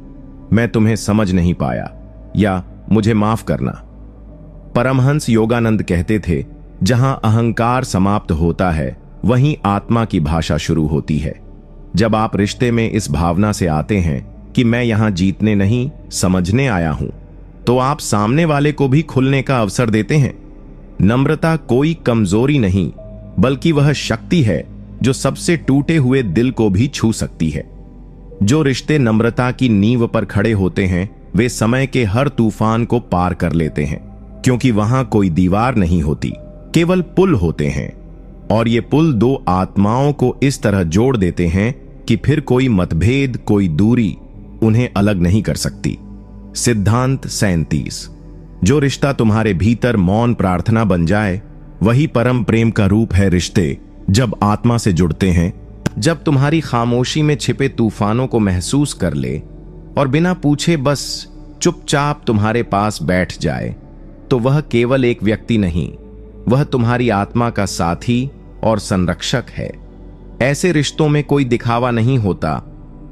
मैं तुम्हें समझ नहीं पाया, या मुझे माफ करना। परमहंस योगानंद कहते थे, जहां अहंकार समाप्त होता है वहीं आत्मा की भाषा शुरू होती है। जब आप रिश्ते में इस भावना से आते हैं कि मैं यहां जीतने नहीं, समझने आया हूं, तो आप सामने वाले को भी खुलने का अवसर देते हैं। नम्रता कोई कमजोरी नहीं, बल्कि वह शक्ति है जो सबसे टूटे हुए दिल को भी छू सकती है। जो रिश्ते नम्रता की नींव पर खड़े होते हैं, वे समय के हर तूफान को पार कर लेते हैं, क्योंकि वहां कोई दीवार नहीं होती, केवल पुल होते हैं। और ये पुल दो आत्माओं को इस तरह जोड़ देते हैं कि फिर कोई मतभेद, कोई दूरी उन्हें अलग नहीं कर सकती। सिद्धांत 37। जो रिश्ता तुम्हारे भीतर मौन प्रार्थना बन जाए, वही परम प्रेम का रूप है। रिश्ते जब आत्मा से जुड़ते हैं, जब तुम्हारी खामोशी में छिपे तूफानों को महसूस कर ले और बिना पूछे बस चुपचाप तुम्हारे पास बैठ जाए, तो वह केवल एक व्यक्ति नहीं, वह तुम्हारी आत्मा का साथी और संरक्षक है। ऐसे रिश्तों में कोई दिखावा नहीं होता,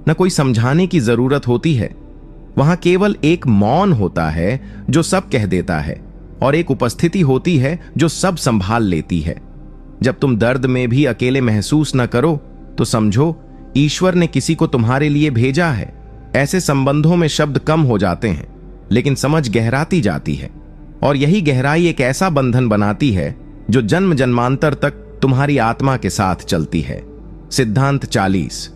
न कोई समझाने की जरूरत होती है। वहां केवल एक मौन होता है जो सब कह देता है, और एक उपस्थिति होती है जो सब संभाल लेती है। जब तुम दर्द में भी अकेले महसूस न करो तो समझो ईश्वर ने किसी को तुम्हारे लिए भेजा है। ऐसे संबंधों में शब्द कम हो जाते हैं, लेकिन समझ गहराती जाती है, और यही गहराई एक ऐसा बंधन बनाती है जो जन्म जन्मांतर तक तुम्हारी आत्मा के साथ चलती है। सिद्धांत 40।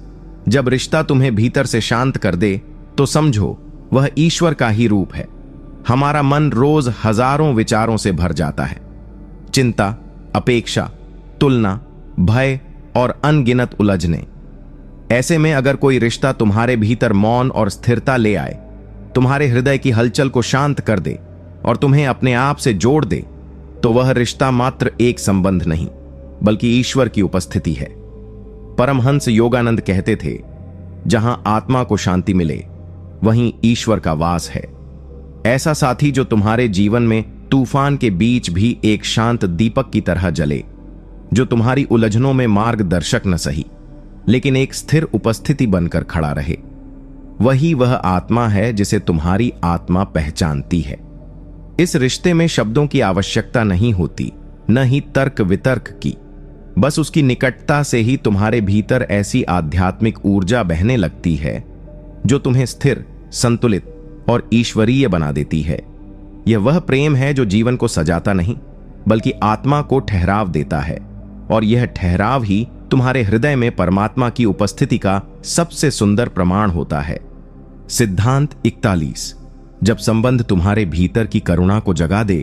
जब रिश्ता तुम्हें भीतर से शांत कर दे तो समझो वह ईश्वर का ही रूप है। हमारा मन रोज हजारों विचारों से भर जाता है, चिंता, अपेक्षा, तुलना, भय और अनगिनत उलझने। ऐसे में अगर कोई रिश्ता तुम्हारे भीतर मौन और स्थिरता ले आए, तुम्हारे हृदय की हलचल को शांत कर दे और तुम्हें अपने आप से जोड़ दे, तो वह रिश्ता मात्र एक संबंध नहीं बल्कि ईश्वर की उपस्थिति है। परमहंस योगानंद कहते थे, जहां आत्मा को शांति मिले वहीं ईश्वर का वास है। ऐसा साथी जो तुम्हारे जीवन में तूफान के बीच भी एक शांत दीपक की तरह जले, जो तुम्हारी उलझनों में मार्गदर्शक न सही लेकिन एक स्थिर उपस्थिति बनकर खड़ा रहे, वही वह आत्मा है जिसे तुम्हारी आत्मा पहचानती है। इस रिश्ते में शब्दों की आवश्यकता नहीं होती, न ही तर्क वितर्क की। बस उसकी निकटता से ही तुम्हारे भीतर ऐसी आध्यात्मिक ऊर्जा बहने लगती है जो तुम्हें स्थिर, संतुलित और ईश्वरीय बना देती है। यह वह प्रेम है जो जीवन को सजाता नहीं बल्कि आत्मा को ठहराव देता है, और यह ठहराव ही तुम्हारे हृदय में परमात्मा की उपस्थिति का सबसे सुंदर प्रमाण होता है। सिद्धांत 41। जब संबंध तुम्हारे भीतर की करुणा को जगा दे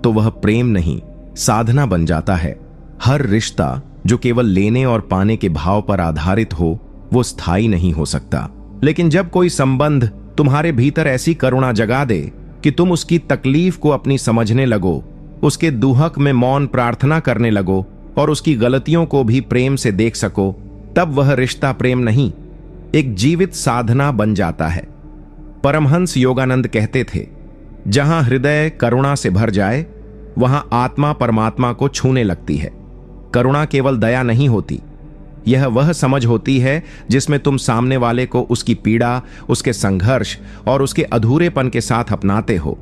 तो वह प्रेम नहीं, साधना बन जाता है। हर रिश्ता जो केवल लेने और पाने के भाव पर आधारित हो वो स्थायी नहीं हो सकता, लेकिन जब कोई संबंध तुम्हारे भीतर ऐसी करुणा जगा दे कि तुम उसकी तकलीफ को अपनी समझने लगो, उसके दुहक में मौन प्रार्थना करने लगो और उसकी गलतियों को भी प्रेम से देख सको, तब वह रिश्ता प्रेम नहीं, एक जीवित साधना बन जाता है। परमहंस योगानंद कहते थे, जहां हृदय करुणा से भर जाए वहां आत्मा परमात्मा को छूने लगती है। करुणा केवल दया नहीं होती, यह वह समझ होती है जिसमें तुम सामने वाले को उसकी पीड़ा, उसके संघर्ष और उसके अधूरेपन के साथ अपनाते हो,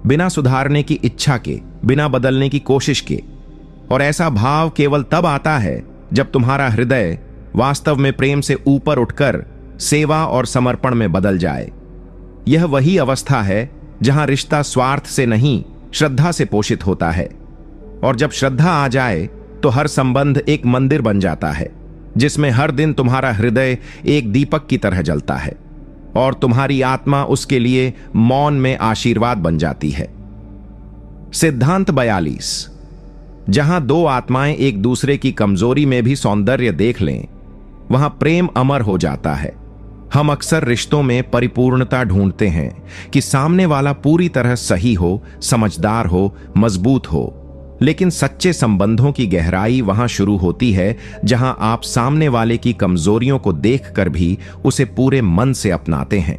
बिना सुधारने की इच्छा के, बिना बदलने की कोशिश के। और ऐसा भाव केवल तब आता है जब तुम्हारा हृदय वास्तव में प्रेम से ऊपर उठकर सेवा और समर्पण में बदल जाए। यह वही अवस्था है जहां रिश्ता स्वार्थ से नहीं, श्रद्धा से पोषित होता है। और जब श्रद्धा आ जाए तो हर संबंध एक मंदिर बन जाता है जिसमें हर दिन तुम्हारा हृदय एक दीपक की तरह जलता है और तुम्हारी आत्मा उसके लिए मौन में आशीर्वाद बन जाती है। सिद्धांत 42। जहां दो आत्माएं एक दूसरे की कमजोरी में भी सौंदर्य देख लें, वहां प्रेम अमर हो जाता है। हम अक्सर रिश्तों में परिपूर्णता ढूंढते हैं कि सामने वाला पूरी तरह सही हो, समझदार हो, मजबूत हो, लेकिन सच्चे संबंधों की गहराई वहां शुरू होती है जहां आप सामने वाले की कमजोरियों को देखकर भी उसे पूरे मन से अपनाते हैं।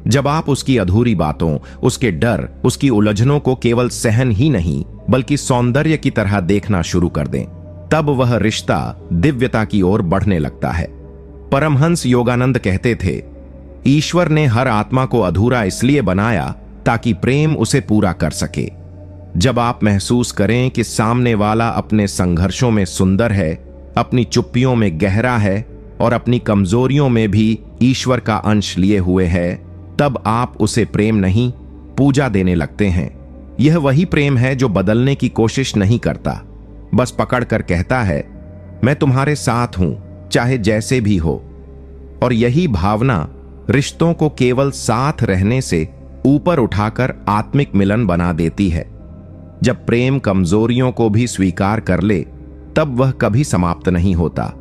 जब आप उसकी अधूरी बातों, उसके डर, उसकी उलझनों को केवल सहन ही नहीं बल्कि सौंदर्य की तरह देखना शुरू कर दें, तब वह रिश्ता दिव्यता की ओर बढ़ने लगता है। परमहंस योगानंद कहते थे, ईश्वर ने हर आत्मा को अधूरा इसलिए बनाया ताकि प्रेम उसे पूरा कर सके। जब आप महसूस करें कि सामने वाला अपने संघर्षों में सुंदर है, अपनी चुप्पियों में गहरा है और अपनी कमजोरियों में भी ईश्वर का अंश लिए हुए है, तब आप उसे प्रेम नहीं, पूजा देने लगते हैं। यह वही प्रेम है जो बदलने की कोशिश नहीं करता, बस पकड़कर कहता है, मैं तुम्हारे साथ हूं, चाहे जैसे भी हो। और यही भावना रिश्तों को केवल साथ रहने से ऊपर उठाकर आत्मिक मिलन बना देती है। जब प्रेम कमजोरियों को भी स्वीकार कर ले, तब वह कभी समाप्त नहीं होता,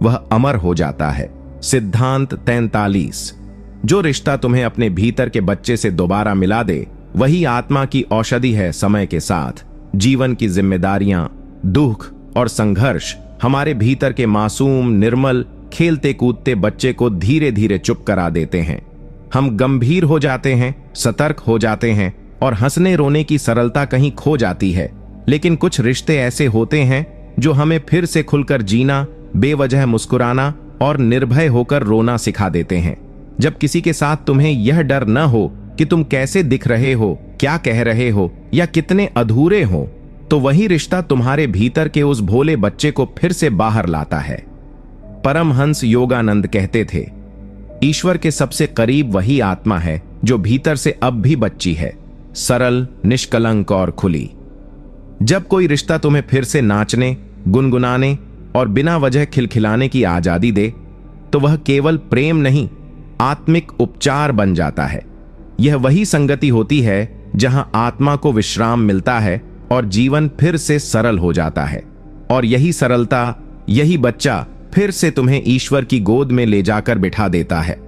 वह अमर हो जाता है। सिद्धांत 43। जो रिश्ता तुम्हें अपने भीतर के बच्चे से दोबारा मिला दे, वही आत्मा की औषधि है। समय के साथ जीवन की जिम्मेदारियां, दुख और संघर्ष हमारे भीतर के मासूम, निर्मल, खेलते कूदते बच्चे को धीरे धीरे चुप करा देते हैं। हम गंभीर हो जाते हैं, सतर्क हो जाते हैं और हंसने रोने की सरलता कहीं खो जाती है। लेकिन कुछ रिश्ते ऐसे होते हैं जो हमें फिर से खुलकर जीना, बेवजह मुस्कुराना और निर्भय होकर रोना सिखा देते हैं। जब किसी के साथ तुम्हें यह डर न हो कि तुम कैसे दिख रहे हो, क्या कह रहे हो या कितने अधूरे हो, तो वही रिश्ता तुम्हारे भीतर के उस भोले बच्चे को फिर से बाहर लाता है। परमहंस योगानंद कहते थे, ईश्वर के सबसे करीब वही आत्मा है जो भीतर से अब भी बच्ची है, सरल, निष्कलंक और खुली। जब कोई रिश्ता तुम्हें फिर से नाचने, गुनगुनाने और बिना वजह खिलखिलाने की आजादी दे, तो वह केवल प्रेम नहीं, आत्मिक उपचार बन जाता है। यह वही संगति होती है जहां आत्मा को विश्राम मिलता है और जीवन फिर से सरल हो जाता है। और यही सरलता, यही बच्चा फिर से तुम्हें ईश्वर की गोद में ले जाकर बिठा देता है।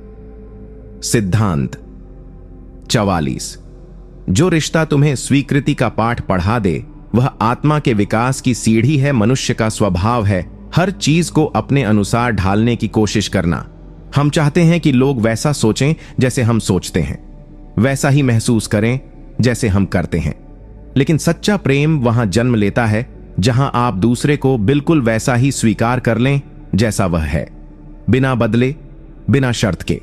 सिद्धांत 44। जो रिश्ता तुम्हें स्वीकृति का पाठ पढ़ा दे, वह आत्मा के विकास की सीढ़ी है। मनुष्य का स्वभाव है हर चीज को अपने अनुसार ढालने की कोशिश करना। हम चाहते हैं कि लोग वैसा सोचें जैसे हम सोचते हैं, वैसा ही महसूस करें जैसे हम करते हैं। लेकिन सच्चा प्रेम वहां जन्म लेता है जहां आप दूसरे को बिल्कुल वैसा ही स्वीकार कर लें जैसा वह है, बिना बदले, बिना शर्त के।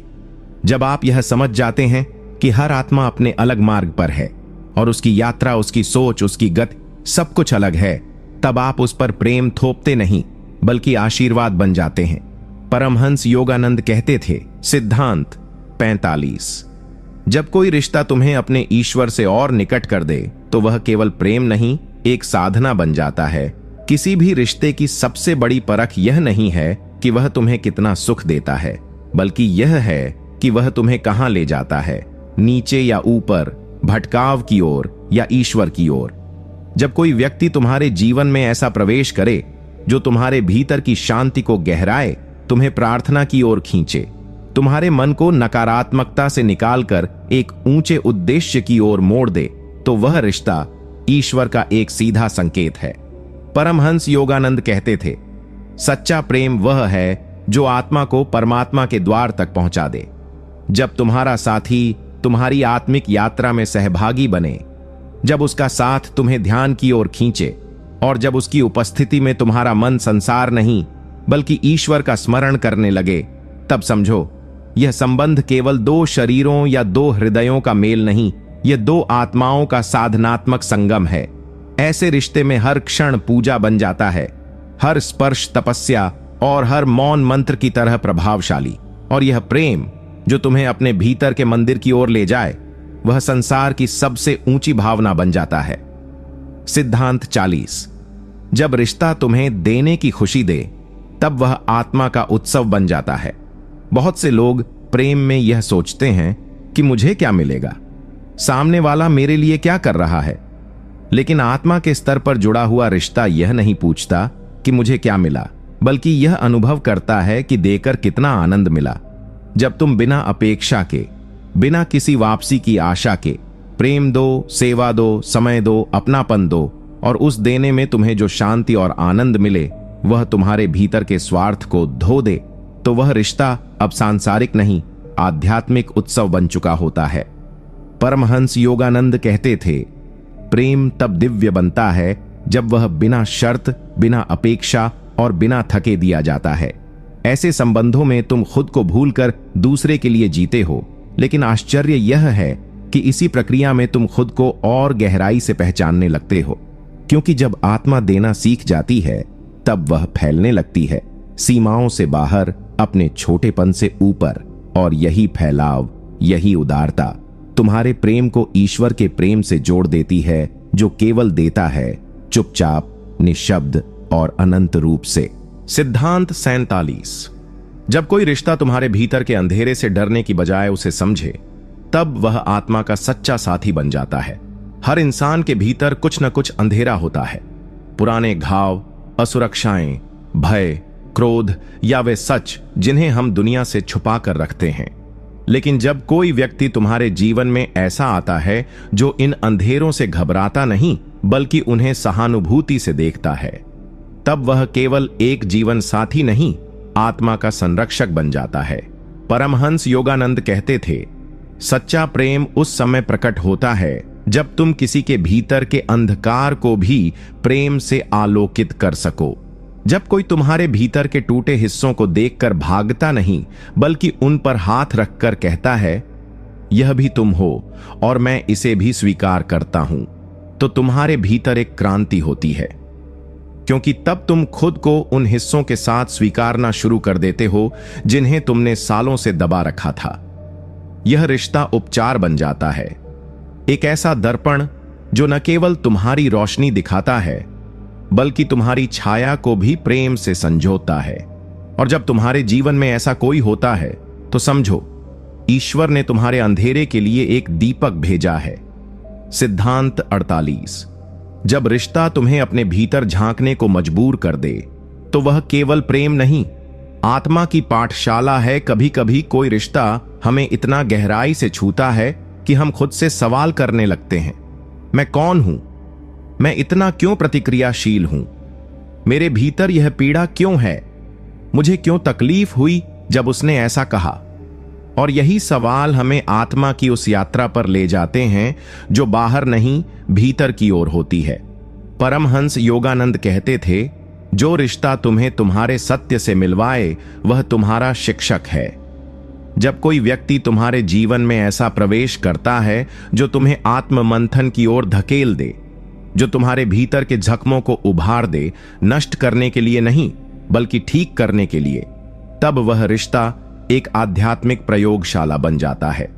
जब आप यह समझ जाते हैं कि हर आत्मा अपने अलग मार्ग पर है और उसकी यात्रा, उसकी सोच, उसकी गति सब कुछ अलग है, तब आप उस पर प्रेम थोपते नहीं बल्कि आशीर्वाद बन जाते हैं। परमहंस योगानंद कहते थे, सिद्धांत 45। जब कोई रिश्ता तुम्हें अपने ईश्वर से और निकट कर दे, तो वह केवल प्रेम नहीं, एक साधना बन जाता है। किसी भी रिश्ते की सबसे बड़ी परख यह नहीं है कि वह तुम्हें कितना सुख देता है, बल्कि यह है कि वह तुम्हें कहां ले जाता है, नीचे या ऊपर, भटकाव की ओर या ईश्वर की ओर। जब कोई व्यक्ति तुम्हारे जीवन में ऐसा प्रवेश करे जो तुम्हारे भीतर की शांति को गहराए, तुम्हें प्रार्थना की ओर खींचे, तुम्हारे मन को नकारात्मकता से निकालकर एक ऊंचे उद्देश्य की ओर मोड़ दे, तो वह रिश्ता ईश्वर का एक सीधा संकेत है। परमहंस योगानंद कहते थे, सच्चा प्रेम वह है जो आत्मा को परमात्मा के द्वार तक पहुंचा दे। जब तुम्हारा साथी तुम्हारी आत्मिक यात्रा में सहभागी बने, जब उसका साथ तुम्हें ध्यान की ओर खींचे और जब उसकी उपस्थिति में तुम्हारा मन संसार नहीं बल्कि ईश्वर का स्मरण करने लगे, तब समझो यह संबंध केवल दो शरीरों या दो हृदयों का मेल नहीं, यह दो आत्माओं का साधनात्मक संगम है। ऐसे रिश्ते में हर क्षण पूजा बन जाता है, हर स्पर्श तपस्या और हर मौन मंत्र की तरह प्रभावशाली। और यह प्रेम जो तुम्हें अपने भीतर के मंदिर की ओर ले जाए, वह संसार की सबसे ऊंची भावना बन जाता है। सिद्धांत 40। जब रिश्ता तुम्हें देने की खुशी दे, तब वह आत्मा का उत्सव बन जाता है। बहुत से लोग प्रेम में यह सोचते हैं कि मुझे क्या मिलेगा, सामने वाला मेरे लिए क्या कर रहा है। लेकिन आत्मा के स्तर पर जुड़ा हुआ रिश्ता यह नहीं पूछता कि मुझे क्या मिला, बल्कि यह अनुभव करता है कि देकर कितना आनंद मिला। जब तुम बिना अपेक्षा के, बिना किसी वापसी की आशा के प्रेम दो, सेवा दो, समय दो, अपनापन दो, और उस देने में तुम्हें जो शांति और आनंद मिले वह तुम्हारे भीतर के स्वार्थ को धो दे, तो वह रिश्ता अब सांसारिक नहीं, आध्यात्मिक उत्सव बन चुका होता है। परमहंस योगानंद कहते थे, प्रेम तब दिव्य बनता है जब वह बिना शर्त, बिना अपेक्षा और बिना थके दिया जाता है। ऐसे संबंधों में तुम खुद को भूलकर दूसरे के लिए जीते हो, लेकिन आश्चर्य यह है कि इसी प्रक्रिया में तुम खुद को और गहराई से पहचानने लगते हो। क्योंकि जब आत्मा देना सीख जाती है, तब वह फैलने लगती है, सीमाओं से बाहर, अपने छोटेपन से ऊपर। और यही फैलाव, यही उदारता तुम्हारे प्रेम को ईश्वर के प्रेम से जोड़ देती है, जो केवल देता है, चुपचाप, निशब्द और अनंत रूप से। सिद्धांत 47। जब कोई रिश्ता तुम्हारे भीतर के अंधेरे से डरने की बजाय उसे समझे, तब वह आत्मा का सच्चा साथी बन जाता है। हर इंसान के भीतर कुछ न कुछ अंधेरा होता है, पुराने घाव, असुरक्षाएं, भय, क्रोध या वे सच जिन्हें हम दुनिया से छुपा कर रखते हैं। लेकिन जब कोई व्यक्ति तुम्हारे जीवन में ऐसा आता है जो इन अंधेरों से घबराता नहीं बल्कि उन्हें सहानुभूति से देखता है, तब वह केवल एक जीवन साथी नहीं, आत्मा का संरक्षक बन जाता है। परमहंस योगानंद कहते थे, सच्चा प्रेम उस समय प्रकट होता है जब तुम किसी के भीतर के अंधकार को भी प्रेम से आलोकित कर सको। जब कोई तुम्हारे भीतर के टूटे हिस्सों को देखकर भागता नहीं, बल्कि उन पर हाथ रखकर कहता है, यह भी तुम हो और मैं इसे भी स्वीकार करता हूं, तो तुम्हारे भीतर एक क्रांति होती है। क्योंकि तब तुम खुद को उन हिस्सों के साथ स्वीकारना शुरू कर देते हो जिन्हें तुमने सालों से दबा रखा था। यह रिश्ता उपचार बन जाता है, एक ऐसा दर्पण जो न केवल तुम्हारी रोशनी दिखाता है, बल्कि तुम्हारी छाया को भी प्रेम से संजोता है। और जब तुम्हारे जीवन में ऐसा कोई होता है, तो समझो ईश्वर ने तुम्हारे अंधेरे के लिए एक दीपक भेजा है। सिद्धांत 48। जब रिश्ता तुम्हें अपने भीतर झांकने को मजबूर कर दे, तो वह केवल प्रेम नहीं, आत्मा की पाठशाला है। कभी कभी कोई रिश्ता हमें इतना गहराई से छूता है कि हम खुद से सवाल करने लगते हैं, मैं कौन हूं? मैं इतना क्यों प्रतिक्रियाशील हूं? मेरे भीतर यह पीड़ा क्यों है? मुझे क्यों तकलीफ हुई जब उसने ऐसा कहा? और यही सवाल हमें आत्मा की उस यात्रा पर ले जाते हैं जो बाहर नहीं, भीतर की ओर होती है। परमहंस योगानंद कहते थे, जो रिश्ता तुम्हें तुम्हारे सत्य से मिलवाए वह तुम्हारा शिक्षक है। जब कोई व्यक्ति तुम्हारे जीवन में ऐसा प्रवेश करता है जो तुम्हें आत्म मंथन की ओर धकेल दे, जो तुम्हारे भीतर के जख्मों को उभार दे, नष्ट करने के लिए नहीं बल्कि ठीक करने के लिए, तब वह रिश्ता एक आध्यात्मिक प्रयोगशाला बन जाता है।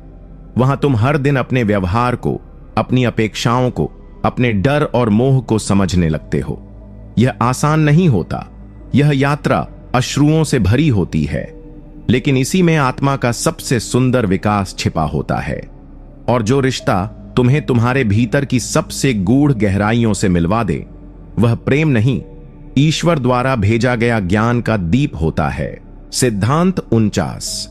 वहां तुम हर दिन अपने व्यवहार को, अपनी अपेक्षाओं को, अपने डर और मोह को समझने लगते हो। यह आसान नहीं होता, यह यात्रा अश्रुओं से भरी होती है, लेकिन इसी में आत्मा का सबसे सुंदर विकास छिपा होता है। और जो रिश्ता तुम्हें तुम्हारे भीतर की सबसे गूढ़ गहराइयों से मिलवा दे, वह प्रेम नहीं, ईश्वर द्वारा भेजा गया ज्ञान का दीप होता है। सिद्धांत 49।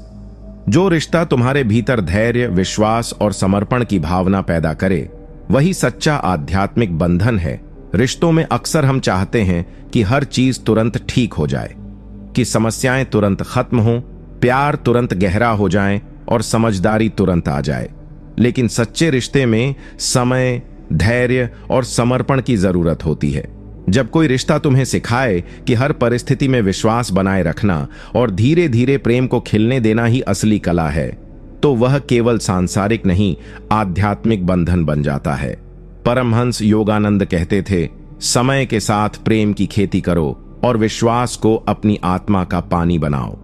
जो रिश्ता तुम्हारे भीतर धैर्य, विश्वास और समर्पण की भावना पैदा करे, वही सच्चा आध्यात्मिक बंधन है। रिश्तों में अक्सर हम चाहते हैं कि हर चीज तुरंत ठीक हो जाए, कि समस्याएं तुरंत खत्म हों, प्यार तुरंत गहरा हो जाए और समझदारी तुरंत आ जाए। लेकिन सच्चे रिश्ते में समय, धैर्य और समर्पण की जरूरत होती है। जब कोई रिश्ता तुम्हें सिखाए कि हर परिस्थिति में विश्वास बनाए रखना और धीरे धीरे प्रेम को खिलने देना ही असली कला है, तो वह केवल सांसारिक नहीं, आध्यात्मिक बंधन बन जाता है। परमहंस योगानंद कहते थे, समय के साथ प्रेम की खेती करो और विश्वास को अपनी आत्मा का पानी बनाओ।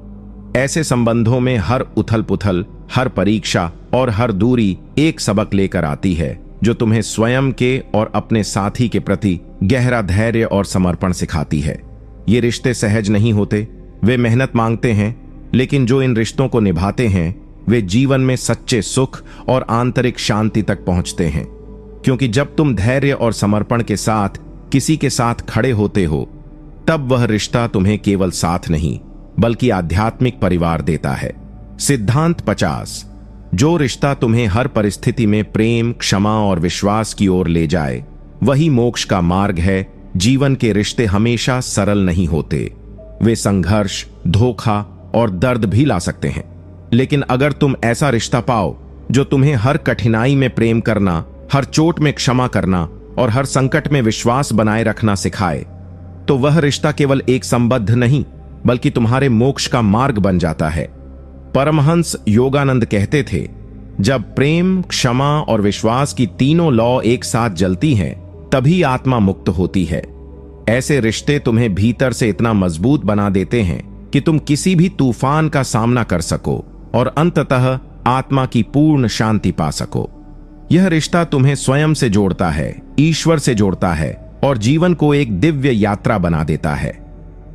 ऐसे संबंधों में हर उथल पुथल, हर परीक्षा और हर दूरी एक सबक लेकर आती है, जो तुम्हें स्वयं के और अपने साथी के प्रति गहरा धैर्य और समर्पण सिखाती है। ये रिश्ते सहज नहीं होते, वे मेहनत मांगते हैं, लेकिन जो इन रिश्तों को निभाते हैं वे जीवन में सच्चे सुख और आंतरिक शांति तक पहुंचते हैं। क्योंकि जब तुम धैर्य और समर्पण के साथ किसी के साथ खड़े होते हो, तब वह रिश्ता तुम्हें केवल साथ नहीं बल्कि आध्यात्मिक परिवार देता है। सिद्धांत 50। जो रिश्ता तुम्हें हर परिस्थिति में प्रेम, क्षमा और विश्वास की ओर ले जाए, वही मोक्ष का मार्ग है। जीवन के रिश्ते हमेशा सरल नहीं होते, वे संघर्ष, धोखा और दर्द भी ला सकते हैं। लेकिन अगर तुम ऐसा रिश्ता पाओ जो तुम्हें हर कठिनाई में प्रेम करना, हर चोट में क्षमा करना और हर संकट में विश्वास बनाए रखना सिखाए, तो वह रिश्ता केवल एक संबंध नहीं बल्कि तुम्हारे मोक्ष का मार्ग बन जाता है। परमहंस योगानंद कहते थे, जब प्रेम, क्षमा और विश्वास की तीनों लौ एक साथ जलती हैं, तभी आत्मा मुक्त होती है। ऐसे रिश्ते तुम्हें भीतर से इतना मजबूत बना देते हैं कि तुम किसी भी तूफान का सामना कर सको और अंततः आत्मा की पूर्ण शांति पा सको। यह रिश्ता तुम्हें स्वयं से जोड़ता है, ईश्वर से जोड़ता है और जीवन को एक दिव्य यात्रा बना देता है।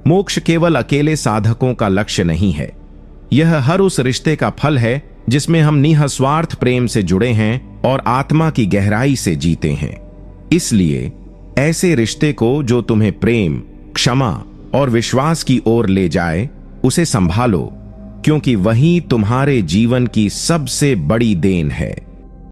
मोक्ष केवल अकेले साधकों का लक्ष्य नहीं है, यह हर उस रिश्ते का फल है जिसमें हम निःस्वार्थ प्रेम से जुड़े हैं और आत्मा की गहराई से जीते हैं। इसलिए ऐसे रिश्ते को जो तुम्हें प्रेम, क्षमा और विश्वास की ओर ले जाए, उसे संभालो, क्योंकि वही तुम्हारे जीवन की सबसे बड़ी देन है।